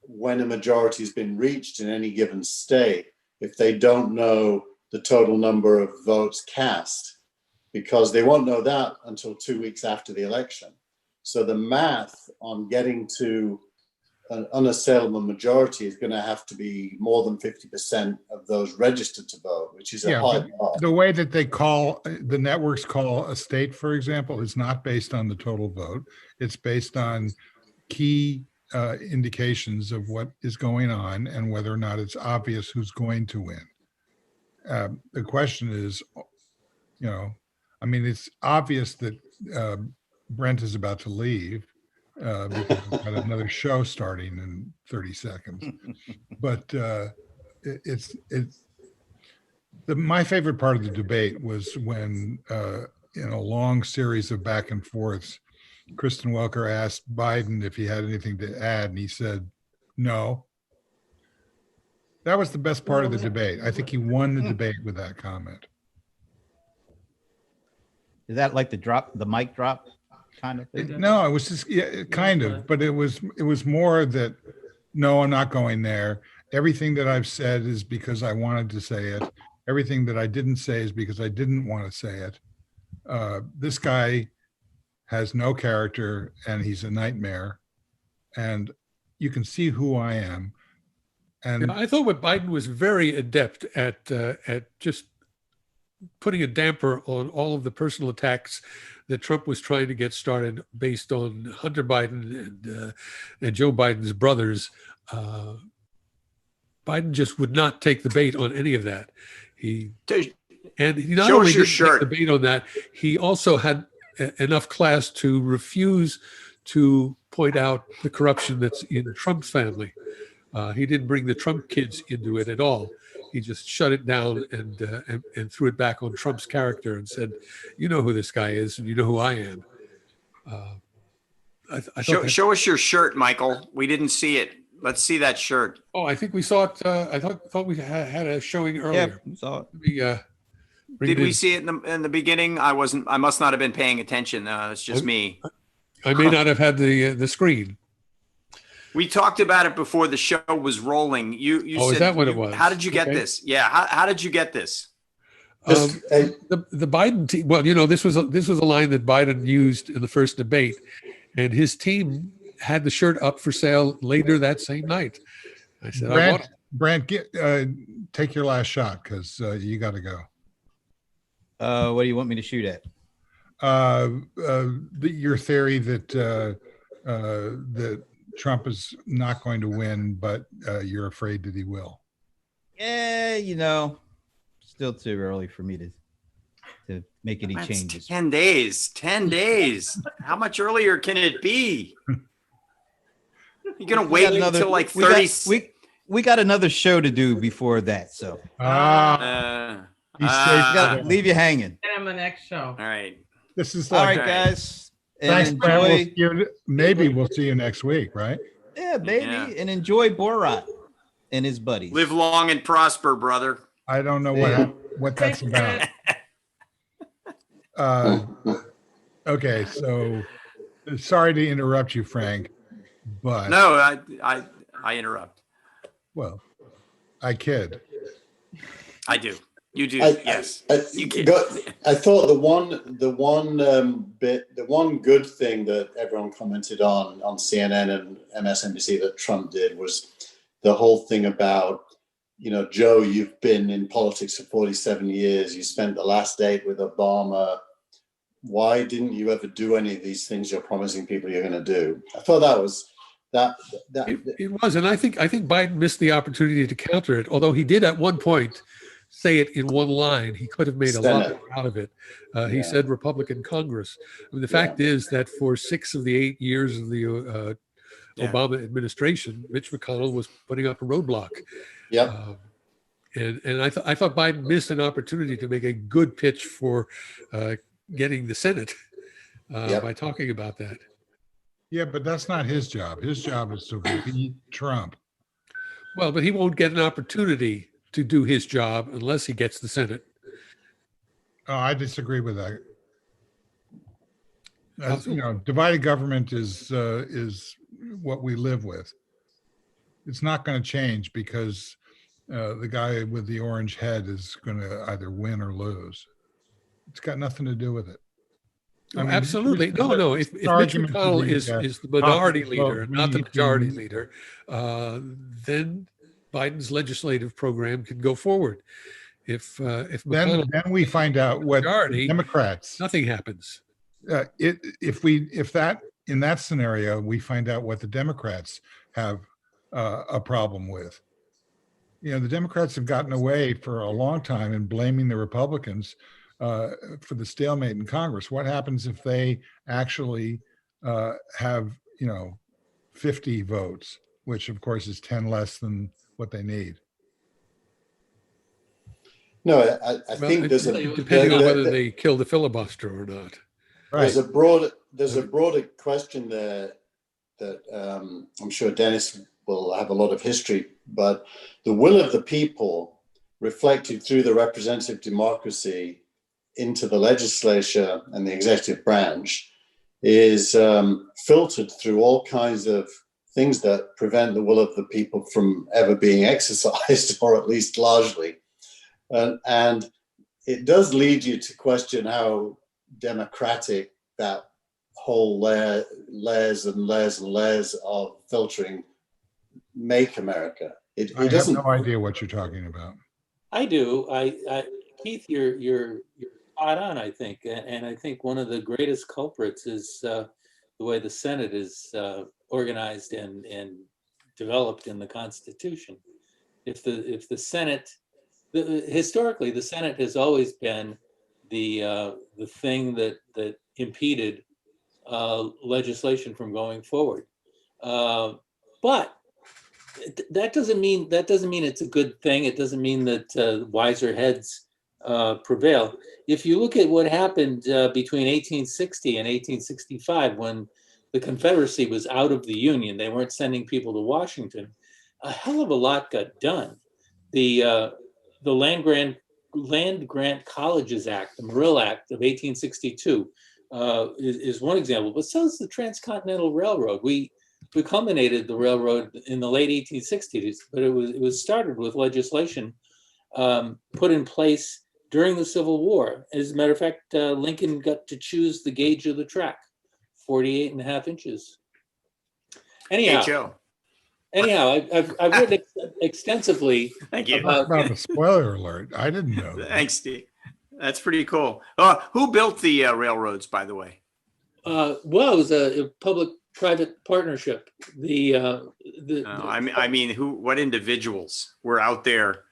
when a majority has been reached in any given state if they don't know the total number of votes cast? Because they won't know that until 2 weeks after the election. So the math on getting to an unassailable majority is going to have to be more than 50% of those registered to vote, which is a high bar. The way that the networks call a state, for example, is not based on the total vote. It's based on key indications of what is going on and whether or not it's obvious who's going to win. The question is, it's obvious that Brent is about to leave because we've got another show starting in 30 seconds. But my favorite part of the debate was when, in a long series of back and forths, Kristen Welker asked Biden if he had anything to add, and he said, no. That was the best part of the debate. I think he won the debate with that comment. Is that like the mic drop kind of thing? No, it was just kind of, but it was more that, no, I'm not going there. Everything that I've said is because I wanted to say it. Everything that I didn't say is because I didn't want to say it. This guy has no character and he's a nightmare, and you can see who I am. And I thought what Biden was very adept at just putting a damper on all of the personal attacks that Trump was trying to get started based on Hunter Biden and Joe Biden's brothers. Biden just would not take the bait on any of that. He not only didn't take the bait on that, he also had enough class to refuse to point out the corruption that's in Trump's family. He didn't bring the Trump kids into it at all. He just shut it down and threw it back on Trump's character and said, you know who this guy is and you know who I am. Show us your shirt, Michael. We didn't see it. Let's see that shirt. Oh, I think we saw it. I thought we had a showing earlier. Yeah, we saw it. Did we see it in the beginning? I must not have been paying attention. It's just me. I may not have had the screen. We talked about it before the show was rolling. You said, is that what it was? How did you get this? Yeah. How did you get this? The Biden team. Well, this was a line that Biden used in the first debate, and his team had the shirt up for sale later that same night. I said, Brent, take your last shot because you got to go. What do you want me to shoot at? Your theory that that Trump is not going to win, but you're afraid that he will. Yeah, still too early for me to make any changes. 10 days. 10 days. How much earlier can it be? You're gonna wait until like 30. We got another show to do before that, so leave you hanging. And on the next show. All right. This is all right, guys. Thanks, Brent. Maybe we'll see you next week, right? Yeah, maybe. Yeah. And enjoy Borat and his buddies. Live long and prosper, brother. I don't know what that's about. Okay, so sorry to interrupt you, Frank, but no, I interrupt. Well, I kid. I do. You do. Yes. You kid. I thought the one good thing that everyone commented on CNN and MSNBC that Trump did was the whole thing about you know, Joe, you've been in politics for 47 years. You spent the last 8 with Obama. Why didn't you ever do any of these things you're promising people you're going to do? I thought that was It was, and I think Biden missed the opportunity to counter it. Although he did at one point say it in one line, he could have made a lot more out of it. He said Republican Congress. I mean, the fact is that for 6 of the 8 years of the Obama administration, Mitch McConnell was putting up a roadblock. Yeah. And I thought Biden missed an opportunity to make a good pitch for getting the Senate by talking about that. Yeah, but that's not his job. His job is to beat Trump. Well, but he won't get an opportunity to do his job unless he gets the Senate. Oh, I disagree with that. You know, divided government is what we live with. It's not going to change because the guy with the orange head is going to either win or lose. It's got nothing to do with it. I mean, absolutely. No. If Mitch McConnell is the minority leader, not the majority leader, then Biden's legislative program can go forward. If then we find out what Democrats. Nothing happens. In that scenario, we find out what the Democrats have a problem with. You know, the Democrats have gotten away for a long time in blaming the Republicans for the stalemate in Congress. What happens if they actually have, 50 votes, which of course is 10 less than what they need? No, I think there's depending on whether they kill the filibuster or not. Right. There's a broader question there that I'm sure Denis will have a lot of history, but the will of the people reflected through the representative democracy into the legislature and the executive branch is filtered through all kinds of things that prevent the will of the people from ever being exercised, or at least largely. And it does lead you to question how democratic that whole layers and layers and layers of filtering make America. I have no idea what you're talking about. I do. Keith, you're spot on, I think, and I think one of the greatest culprits is the way the Senate is organized and developed in the Constitution. If the Senate, historically, the Senate has always been the thing that impeded legislation from going forward, but that doesn't mean it's a good thing. It doesn't mean that wiser heads prevail. If you look at what happened between 1860 and 1865, when the Confederacy was out of the Union, they weren't sending people to Washington, a hell of a lot got done. The Land Grant Colleges Act, the Morrill Act of 1862, is one example, but so is the Transcontinental Railroad. We culminated the railroad in the late 1860s, but it was started with legislation put in place during the Civil War. As a matter of fact, Lincoln got to choose the gauge of the track, 48.5 inches. Anyhow, Hey, Joe. I've written extensively. Thank you. About the spoiler alert. I didn't know that. Thanks, Steve. That's pretty cool. Who built the railroads, by the way? Well, it was a public-private partnership. I mean, what individuals were out there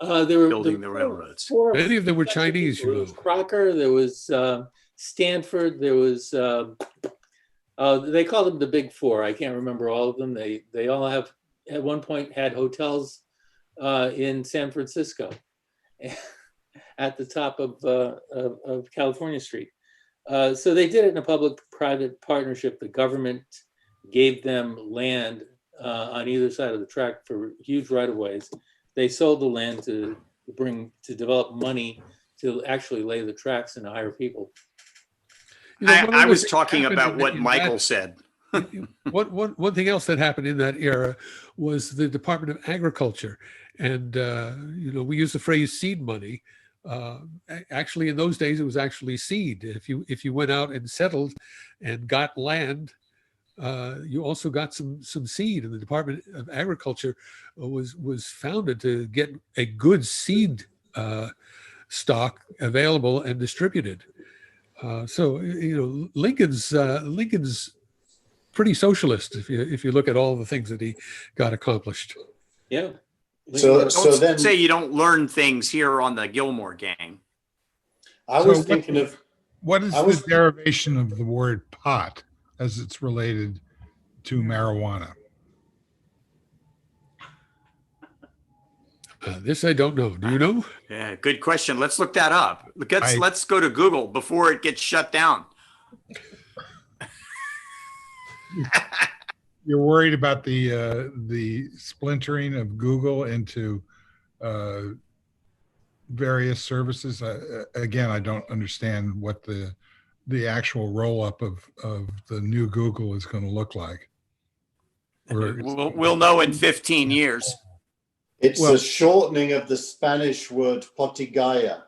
building the railroads? Many of them were Chinese. There was Crocker. There was Stanford. There was. They called them the Big Four. I can't remember all of them. They all have at one point had hotels in San Francisco, at the top of California Street. So they did it in a public-private partnership. The government gave them land on either side of the track for huge right-of-ways. They sold the land to develop money to actually lay the tracks and to hire people. I was talking about what Michael said. One thing else that happened in that era was the Department of Agriculture, and we use the phrase seed money. Actually, in those days, it was actually seed. If you went out and settled and got land, you also got some seed, and the Department of Agriculture was founded to get a good seed stock available and distributed. So Lincoln's pretty socialist if you look at all the things that he got accomplished. Yeah. So Don't then say you don't learn things here on the Gillmor gang. I So was what- thinking of What is I was- the derivation of the word pot as it's related to marijuana? This I don't know. Do you know? Yeah, good question. Let's look that up. I- Let's go to Google before it gets shut down. You're worried about the splintering of Google into various services. Again, I don't understand what the actual roll up of the new Google is going to look like. We'll know in 15 years. it's Well- a shortening of the Spanish word potigaya.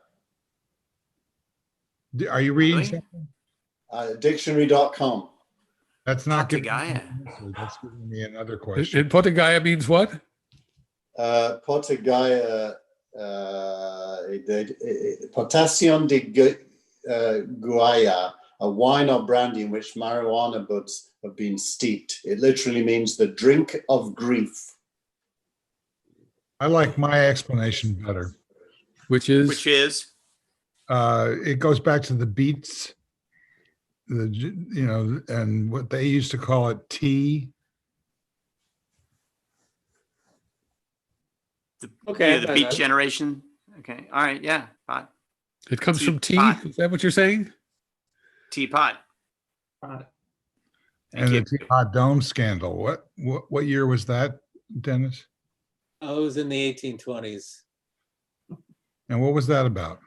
Are you reading Really? something? Dictionary.com. That's not giving me Potigaya. an answer. That's giving me another question. And Potagaya means what? Potigaya, potassium de guaya, a wine or brandy in which marijuana buds have been steeped. It literally means the drink of grief. I like my explanation better. Which is Which is It goes back to the beets, and what they used to call it tea. Okay, the Beat Generation. Okay. All right. Yeah. Pot. it comes from tea. Teapot. Is that what you're saying? Teapot. And Thank the you. Teapot Dome scandal. What year was that, Dennis? I was in the 1820s. And what was that about?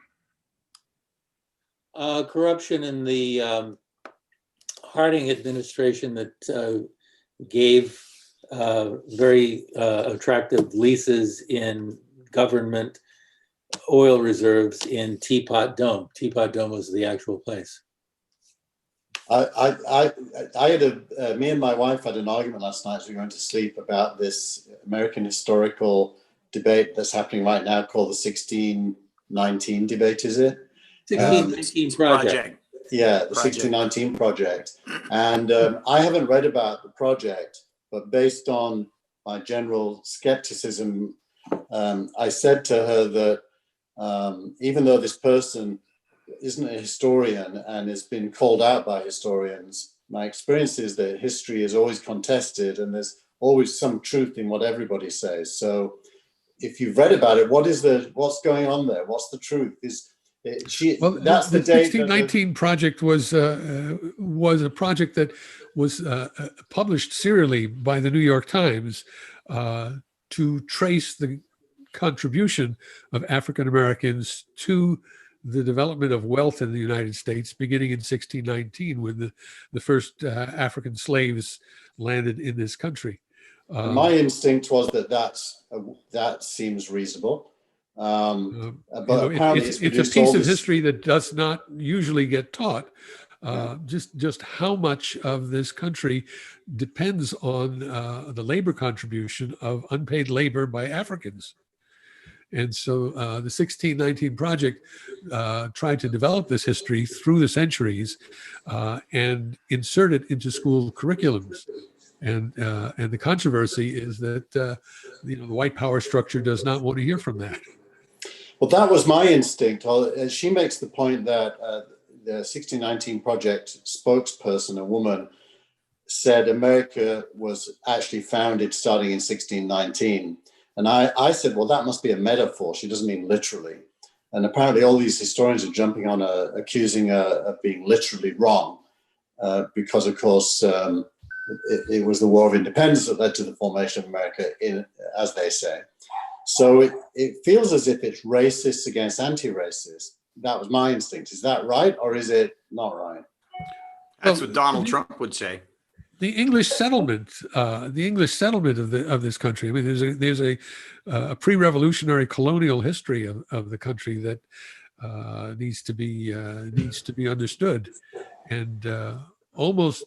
Corruption in the Harding administration that gave very attractive leases in government oil reserves in Teapot Dome. Teapot Dome was the actual place. I had me and my wife had an argument last night as we were going to sleep about this American historical debate that's happening right now called the 1619 debate, is it? 1619 project. Yeah, the Project. 1619 project. And I haven't read about the project, but based on my general skepticism, I said to her that even though this person isn't a historian and has been called out by historians, my experience is that history is always contested and there's always some truth in what everybody says. So if you've read about it, what's going on there? What's the truth? That's the date. 1619 project was a project that was published serially by the New York Times to trace the contribution of African Americans to the development of wealth in the United States, beginning in 1619, when the first African slaves landed in this country. My instinct was that seems reasonable. But apparently it's a produced piece all of this- history that does not usually get taught. Just how much of this country depends on the labor contribution of unpaid labor by Africans. And so the 1619 project tried to develop this history through the centuries and insert it into school curriculums. And the controversy is that the white power structure does not want to hear from that. Well, that was my instinct. She makes the point that the 1619 project spokesperson, a woman, said America was actually founded starting in 1619. And I said, well, that must be a metaphor. She doesn't mean literally. And apparently all these historians are jumping on accusing her of being literally wrong because, of course, it was the War of Independence that led to the formation of America, as they say. So it feels as if it's racist against anti-racist. That was my instinct. Is that right, or is it not right? That's what Donald Trump would say. The English settlement of this country. I mean, there's a pre-revolutionary colonial history of the country that needs to be understood, and almost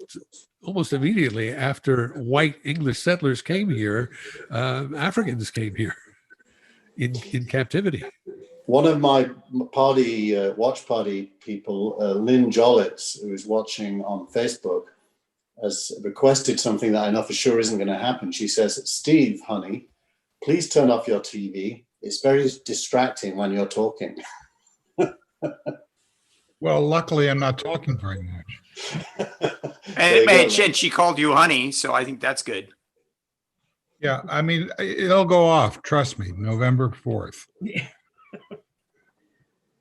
immediately after white English settlers came here, Africans came here in captivity. One of my watch party people, Lynn Jollitz, who is watching on Facebook, has requested something that I know for sure isn't going to happen. She says, "Steve, honey, please turn off your TV. It's very distracting when you're talking." Well, luckily, I'm not talking very much. And she called you honey, so I think that's good. Yeah, I mean, it'll go off. Trust me, November 4th.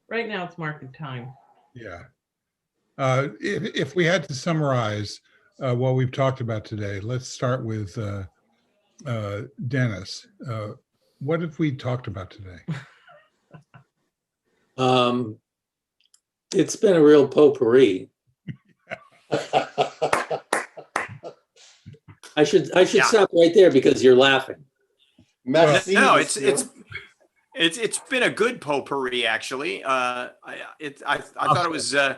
Right now it's market time. Yeah. If we had to summarize what we've talked about today, let's start with Denis. What have we talked about today? It's been a real potpourri. I should stop right there because you're laughing. No, it's been a good potpourri actually. I thought it was. I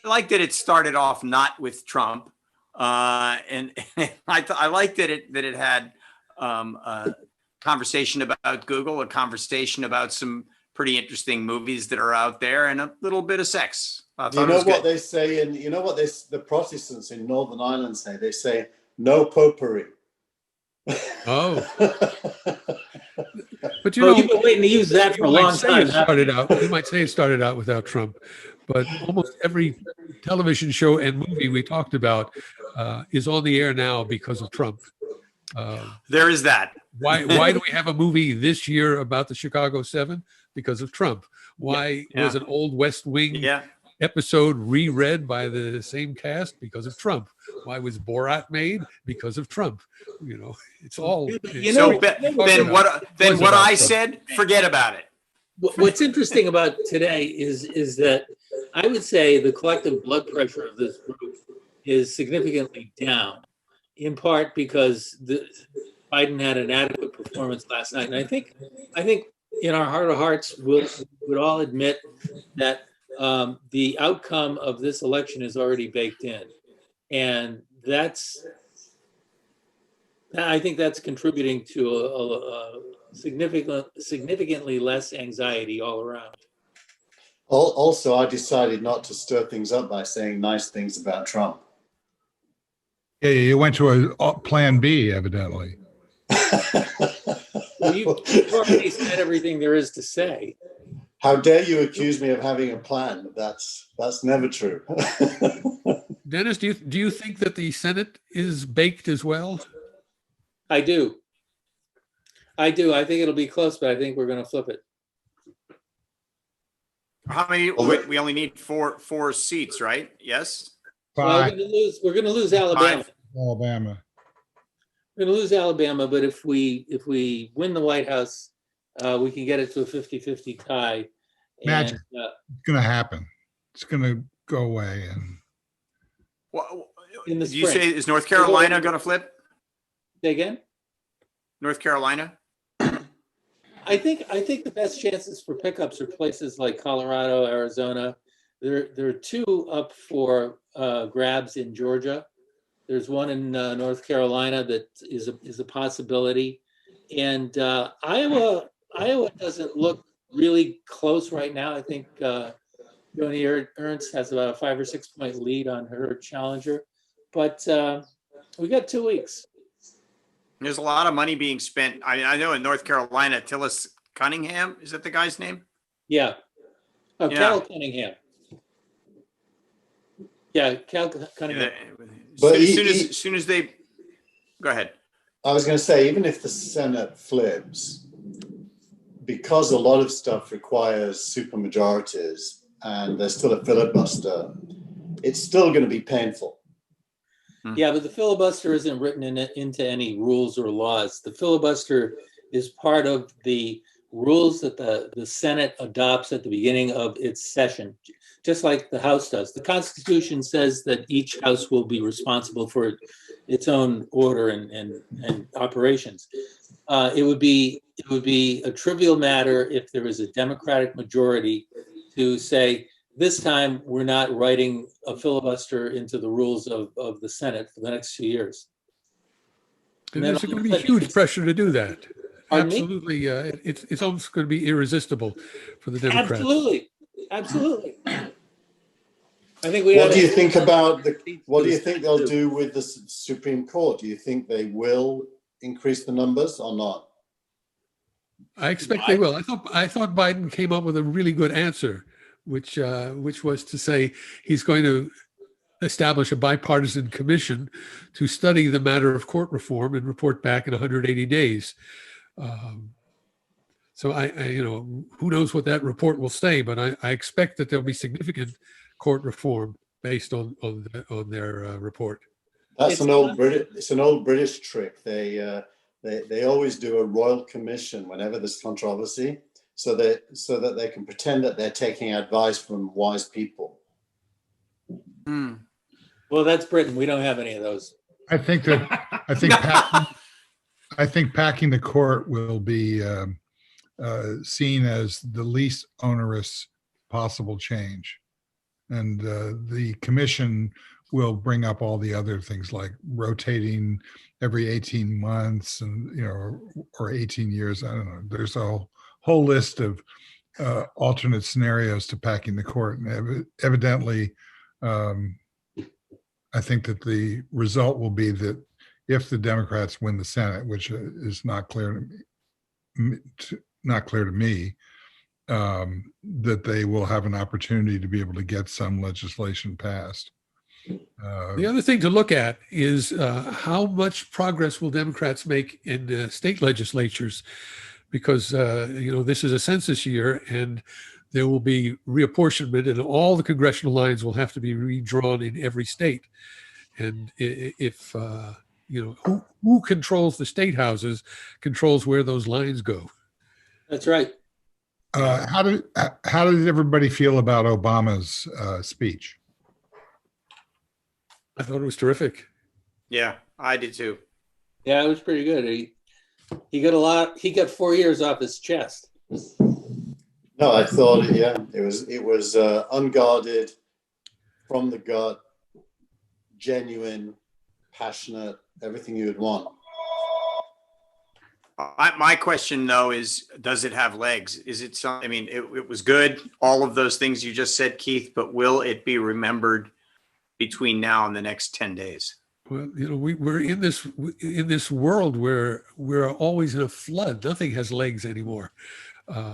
like that it started off not with Trump, and I like that it had a conversation about Google, a conversation about some pretty interesting movies that are out there, and a little bit of sex. You know what they say, and you know what the Protestants in Northern Ireland say? They say no potpourri. Oh. But you've been waiting to use that for a long time. You might say it started out without Trump, but almost every television show and movie we talked about is on the air now because of Trump. There is that. Why do we have a movie this year about the Chicago 7? Because of Trump. Why was an old West Wing episode reread by the same cast? Because of Trump. Why was Borat made? Because of Trump. You know, it's all. Then what I said, forget about it. What's interesting about today is that I would say the collective blood pressure of this group is significantly down, in part because Biden had an adequate performance last night, and I think in our heart of hearts we would all admit that the outcome of this election is already baked in, and I think that's contributing to a significantly less anxiety all around. Also, I decided not to stir things up by saying nice things about Trump. Yeah, you went to a plan B, evidently. Well, you've already said everything there is to say. How dare you accuse me of having a plan? That's never true. Denis, do you think that the Senate is baked as well? I do. I think it'll be close, but I think we're going to flip it. How many? We only need four seats, right? Yes. Well, we're going to lose Alabama. Alabama. We're going to lose Alabama, but if we win the White House, we can get it to a 50-50 tie. Magic. It's going to happen. It's going to go away. And in the spring. You say is North Carolina going to flip? Say again? North Carolina? I think the best chances for pickups are places like Colorado, Arizona. There are two up for grabs in Georgia. There's one in North Carolina that is a possibility, and Iowa doesn't look really close right now. I think Joni Ernst has about a 5 or 6 point lead on her challenger, but we got 2 weeks. There's a lot of money being spent. I know in North Carolina, Tillis Cunningham, is that the guy's name? Yeah. Oh, yeah. Cal Cunningham. Yeah, Cal Cunningham. But as soon as they go ahead. I was going to say, even if the Senate flips, because a lot of stuff requires supermajorities and there's still a filibuster, it's still going to be painful. Yeah, but the filibuster isn't written into any rules or laws. The filibuster is part of the rules that the Senate adopts at the beginning of its session, just like the House does. The Constitution says that each House will be responsible for its own order and operations. It would be a trivial matter if there was a Democratic majority to say this time we're not writing a filibuster into the rules of the Senate for the next 2 years. And then there's all going of to a be sudden huge it's- pressure to do that. Pardon me? Absolutely. It's almost going to be irresistible for the Democrats. Absolutely, absolutely. I think we. What ought do you to- think about the? seats What for do the you think Senate, they'll too. do with the Supreme Court? Do you think they will increase the numbers or not? I expect they will. I thought Biden came up with a really good answer, which was to say he's going to establish a bipartisan commission to study the matter of court reform and report back in 180 days. So I who knows what that report will say, but I expect that there'll be significant court reform based on their report. That's It's an old not- British. It's an old British trick. They always do a royal commission whenever there's controversy, so that they can pretend that they're taking advice from wise people. Hmm. Well, that's Britain. We don't have any of those. I think packing the court will be seen as the least onerous possible change, and the commission will bring up all the other things like rotating every 18 months and or 18 years. I don't know. There's a whole list of alternate scenarios to packing the court, and evidently I think that the result will be that if the Democrats win the Senate, which is not clear to me, that they will have an opportunity to be able to get some legislation passed. The other thing to look at is how much progress will Democrats make in state legislatures, because this is a census year and there will be reapportionment and all the congressional lines will have to be redrawn in every state. And if who controls the state houses controls where those lines go. That's right. How did everybody feel about Obama's speech? I thought it was terrific. Yeah, I did too. Yeah, it was pretty good. He got a lot. He got 4 years off his chest. No, I thought, it was unguarded, from the gut, genuine, passionate, everything you would want. My question though is, does it have legs? Is it some? I mean, it was good. All of those things you just said, Keith, but will it be remembered between now and the next 10 days? Well, we're in this world where we're always in a flood. Nothing has legs anymore.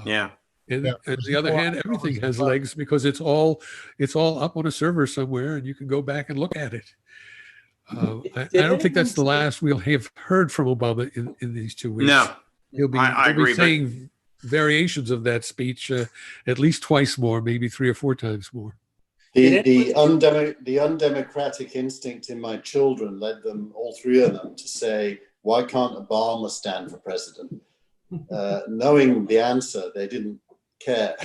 Yeah. And Yeah. on the other hand, everything has legs because it's all up on a server somewhere, and you can go back and look at it. I don't think that's the last we'll have heard from Obama in these 2 weeks. No, he'll be agree, saying variations of that speech at least twice more, maybe 3 or 4 times more. The undemocratic instinct in my children led them, all 3 of them, to say, "Why can't Obama stand for president?" Knowing the answer, they didn't care.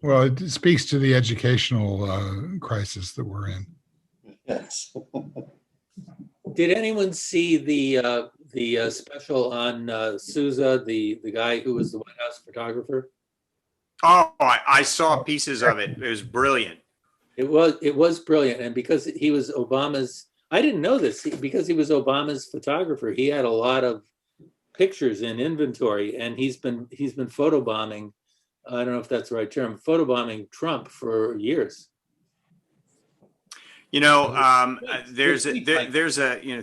Well, it speaks to the educational crisis that we're in. Yes. Did anyone see the special on Sousa, the guy who was the White House photographer? Oh, I saw pieces of it. It was brilliant. It was brilliant, and because he was Obama's, I didn't know this, because he was Obama's photographer, he had a lot of pictures in inventory, and he's been photobombing. I don't know if that's the right term, photobombing Trump for years. There's a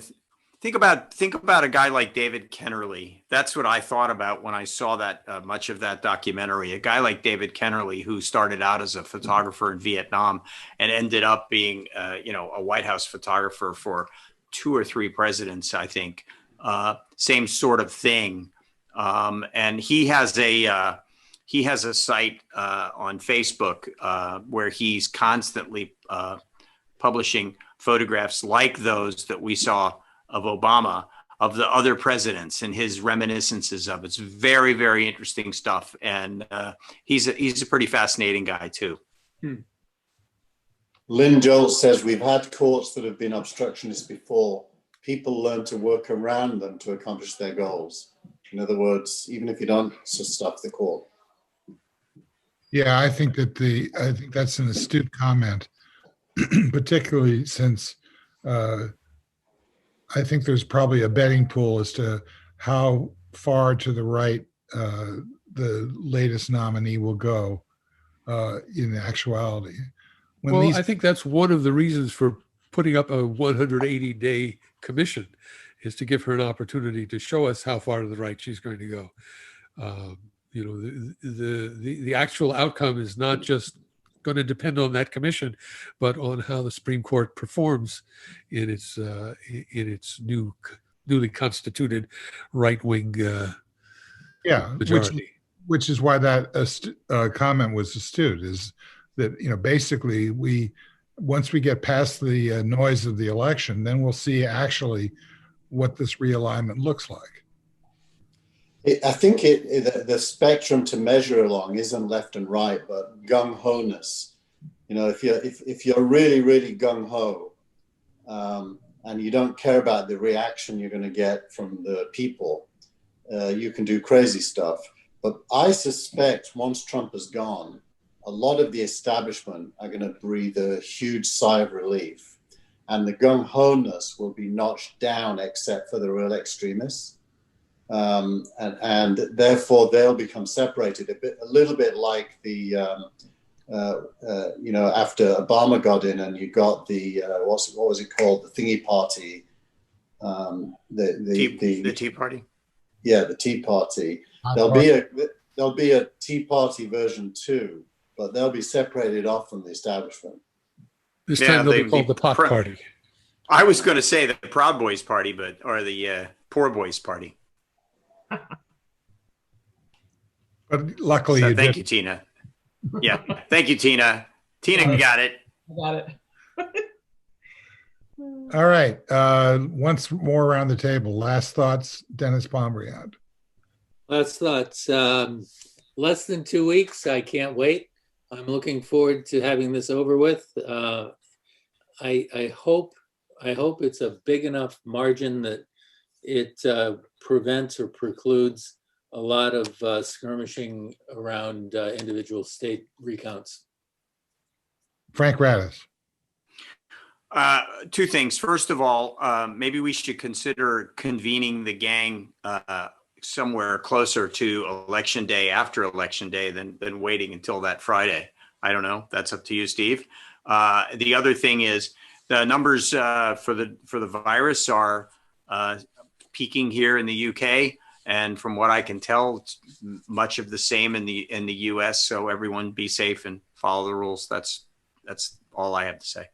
think about a guy like David Kennerly. That's what I thought about when I saw that much of that documentary. A guy like David Kennerly, who started out as a photographer in Vietnam and ended up being a White House photographer for 2 or 3 presidents, I think. Same sort of thing. And he has a site on Facebook where he's constantly publishing photographs like those that we saw of Obama, of the other presidents, and his reminiscences of it. It's very, very interesting stuff. And he's a pretty fascinating guy too. Lynn Jolt says, "We've had courts that have been obstructionist before. People learn to work around them to accomplish their goals." In other words, even if you don't stuff the court. Yeah, I think that's an astute comment, particularly since I think there's probably a betting pool as to how far to the right the latest nominee will go in actuality. Well, I think that's one of the reasons for putting up a 180-day commission, is to give her an opportunity to show us how far to the right she's going to go. The actual outcome is not just going to depend on that commission, but on how the Supreme Court performs in its newly constituted right-wing majority. Which is why that comment was astute. Is that basically once we get past the noise of the election, then we'll see actually what this realignment looks like. I think the spectrum to measure along isn't left and right, but gung ho-ness. If you're really, really gung ho, and you don't care about the reaction you're going to get from the people, you can do crazy stuff. But I suspect once Trump is gone, a lot of the establishment are going to breathe a huge sigh of relief, and the gung ho-ness will be notched down, except for the real extremists. And therefore they'll become separated a little bit like the after Obama got in and you got the what was it called, the thingy party, the Tea Party. Yeah, the Tea Party. There'll be a Tea Party version 2, but they'll be separated off from the establishment. This time they'll be called the Pot Party. I was going to say the Proud Boys Party, or the Poor Boys Party. But luckily, thank you, Tina. Yeah, thank you, Tina. Tina got it. I got it. All right. Once more around the table. Last thoughts, Denis Pombriant. Last thoughts. Less than 2 weeks. I can't wait. I'm looking forward to having this over with. I hope it's a big enough margin that it prevents or precludes a lot of skirmishing around individual state recounts. Frank Radice. Two things. First of all, maybe we should consider convening the gang somewhere closer to Election Day, after Election Day, than waiting until that Friday. I don't know. That's up to you, Steve. The other thing is the numbers for the virus are peaking here in the UK, and from what I can tell, it's much of the same in the US. So everyone be safe and follow the rules. That's all I have to say.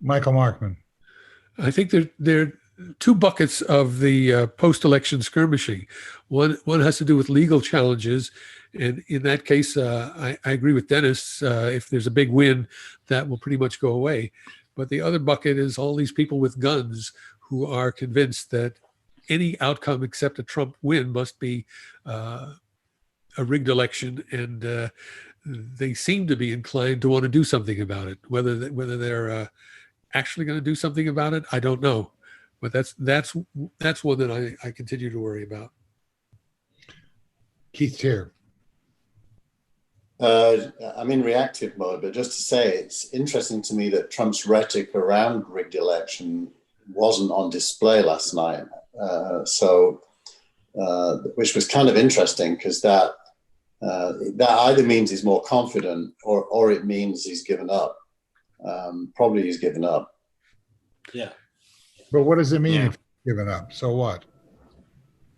Michael Markman. I think there are two buckets of the post-election skirmishing. One has to do with legal challenges, and in that case, I agree with Denis. If there's a big win, that will pretty much go away. But the other bucket is all these people with guns who are convinced that any outcome except a Trump win must be a rigged election, and they seem to be inclined to want to do something about it. Whether they're actually going to do something about it, I don't know. But that's one that I continue to worry about. Keith Teare. I'm in reactive mode, but just to say, it's interesting to me that Trump's rhetoric around rigged election wasn't on display last night. Which was kind of interesting, because that either means he's more confident or it means he's given up. Probably he's given up. Yeah. But what does it mean if he's given up? So what?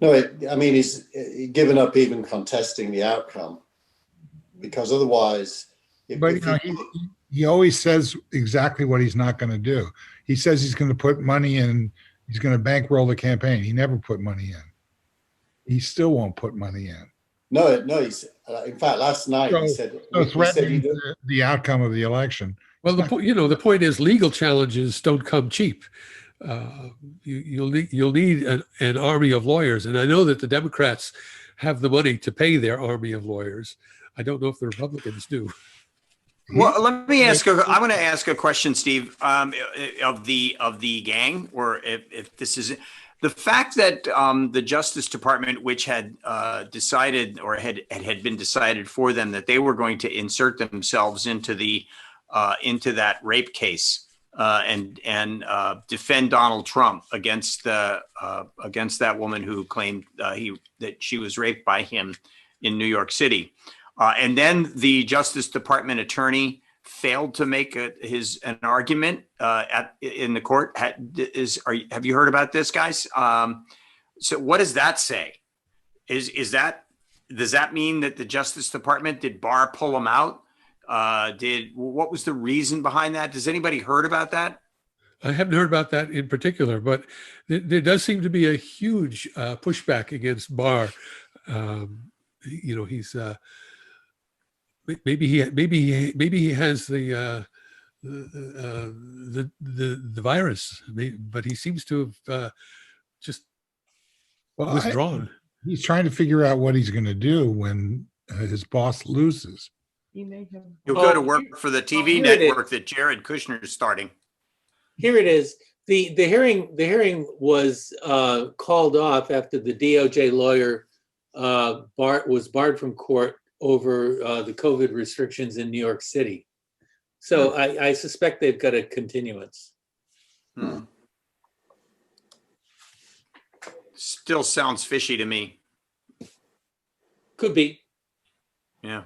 No, he's given up even contesting the outcome, because otherwise... He always says exactly what he's not going to do. He says he's going to put money in, he's going to bankroll the campaign. He never put money in. He still won't put money in. No. In fact, last night he said threatening the outcome of the election. Well, the point is, legal challenges don't come cheap. You'll need an army of lawyers, and I know that the Democrats have the money to pay their army of lawyers. I don't know if the Republicans do. Well, let me ask. I want to ask a question, Steve, of the gang, or if this is. The fact that the Justice Department, which had decided or had been decided for them that they were going to insert themselves into that rape case and defend Donald Trump against that woman who claimed that she was raped by him in New York City, and then the Justice Department attorney failed to make an argument in the court. Have you heard about this, guys? So what does that say? Does that mean that the Justice Department, did Barr pull him out? What was the reason behind that? Does anybody heard about that? I haven't heard about that in particular, but there does seem to be a huge pushback against Barr. He's maybe he has the virus, but he seems to have just withdrawn. He's trying to figure out what he's going to do when his boss loses. He may have. He'll go to work for the TV network that Jared Kushner is starting. Here it is. The hearing was called off after the DOJ lawyer was barred from court over the COVID restrictions in New York City. So I suspect they've got a continuance. Still sounds fishy to me. Could be. Yeah.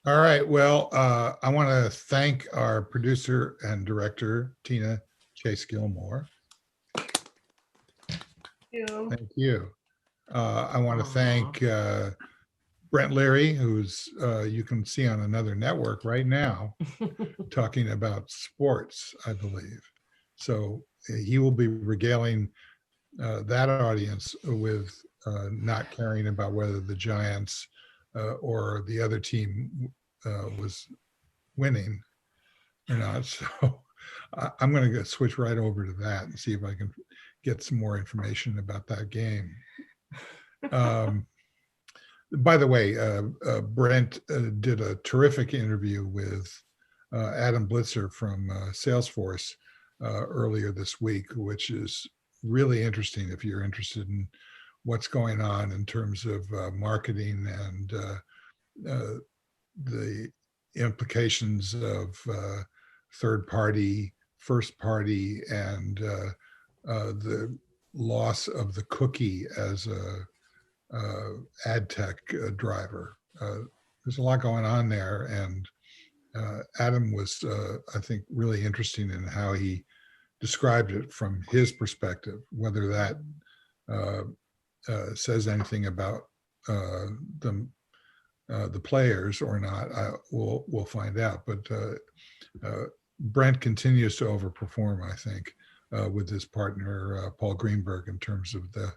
All right. Well, I want to thank our producer and director, Tina Chase Gillmor. Thank you. I want to thank Brent Leary, who's you can see on another network right now, talking about sports, I believe. So he will be regaling that audience with not caring about whether the Giants or the other team was winning or not. So I'm going to switch right over to that and see if I can get some more information about that game. By the way, Brent did a terrific interview with Adam Blitzer from Salesforce earlier this week, which is really interesting if you're interested in what's going on in terms of marketing and the implications of third party, first party, and the loss of the cookie as a ad tech driver. There's a lot going on there, and Adam was, I think, really interesting in how he described it from his perspective. Whether that says anything about the players or not, we'll find out. But Brent continues to overperform, I think, with his partner Paul Greenberg in terms of the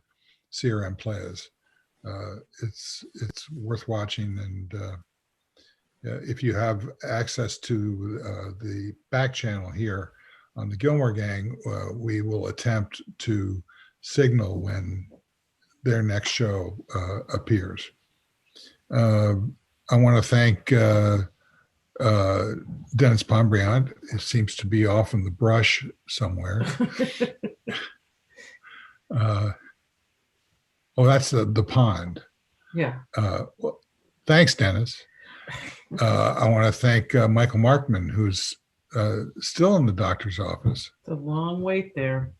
CRM players. It's worth watching, and if you have access to the back channel here on the Gillmor Gang, we will attempt to signal when their next show appears. I want to thank Denis Pombriant. It seems to be off in the brush somewhere. Oh, that's the pond. Yeah. Well, thanks, Denis. I want to thank Michael Markman, who's still in the doctor's office. It's a long wait there.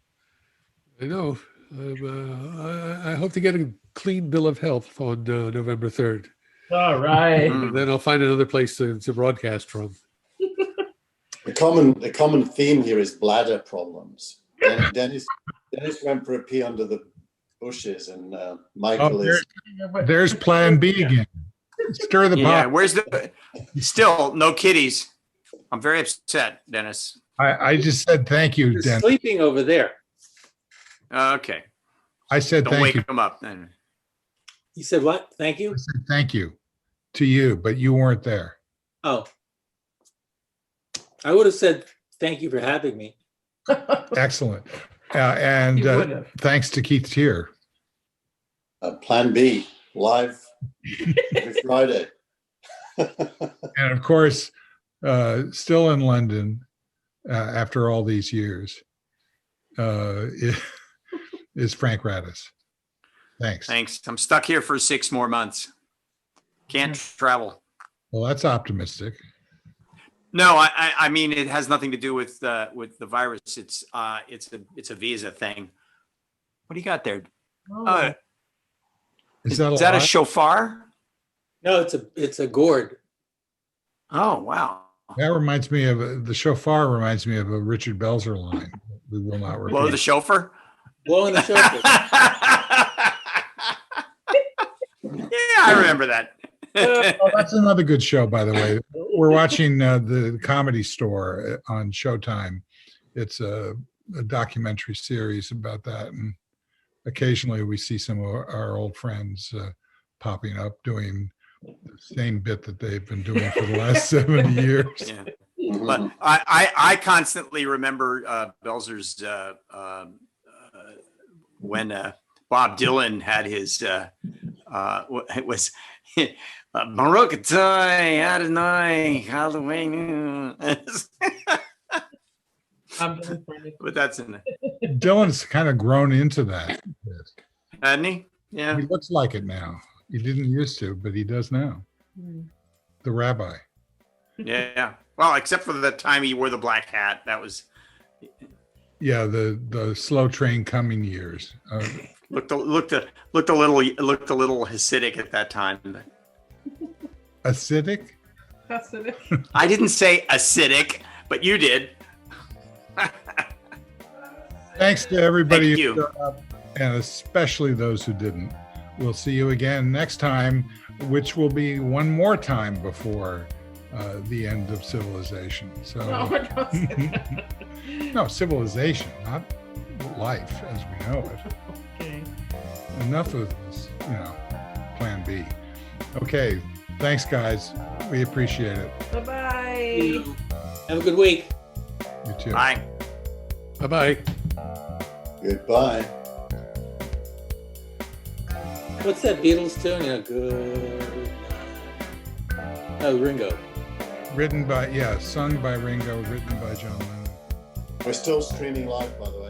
I know. I hope to get a clean bill of health on November 3rd. All right. And then I'll find another place to broadcast from. The common theme here is bladder problems. Denis went for a pee under the bushes, and Michael is. There's Plan B again. Stir the pot. Yeah, where's still no kitties? I'm very upset, Denis. I just said thank you, You're Denis. sleeping over there. Okay. I said Don't thank wake you. him up then. You said what? Thank you? I said thank you to you, but you weren't there. Oh. I would have said thank you for having me. Excellent. And You would've. thanks to Keith Teare. Plan B, live every Friday. And of course, still in London after all these years, is Frank Radice. Thanks. Thanks. I'm stuck here for 6 more months. Can't travel. Well, that's optimistic. No, I mean it has nothing to do with the virus. It's a visa thing. What do you got there? Oh, Is that Is that a lot? shofar? No, it's a gourd. Oh wow. That reminds me of the shofar. Reminds me of a Richard Belzer line. We will not repeat. Blow the chauffeur. Blowing the shofar. Yeah, I remember that. Oh, that's another good show, by the way. We're watching the Comedy Store on Showtime. It's a documentary series about that, and occasionally we see some of our old friends popping up doing the same bit that they've been doing for the last 70 years. Yeah. But I constantly remember Belzer's when Bob Dylan had his it was Baruch Atah Adonai Halloween. But that's in there. Dylan's kind of grown into that. Hadn't he? Yeah. He looks like it now. He didn't used to, but he does now. The rabbi. Yeah. Well, except for the time he wore the black hat. That was Yeah, the slow train coming years. looked a little Hasidic at that time. Acidic? that's it. I didn't say acidic, but you did. Thanks to everybody Thank who you. showed up, and especially those who didn't. We'll see you again next time, which will be one more time before the end of civilization. So No, don't say that. no, civilization, not life as we know it. Okay. Enough of this, plan B. Okay, thanks guys. We appreciate it. Bye-bye. Have a good week. You too. Bye. Bye-bye. Goodbye. What's that Beatles tune? Yeah, good. Oh, Ringo. Sung by Ringo, written by John Lennon. We're still streaming live, by the way.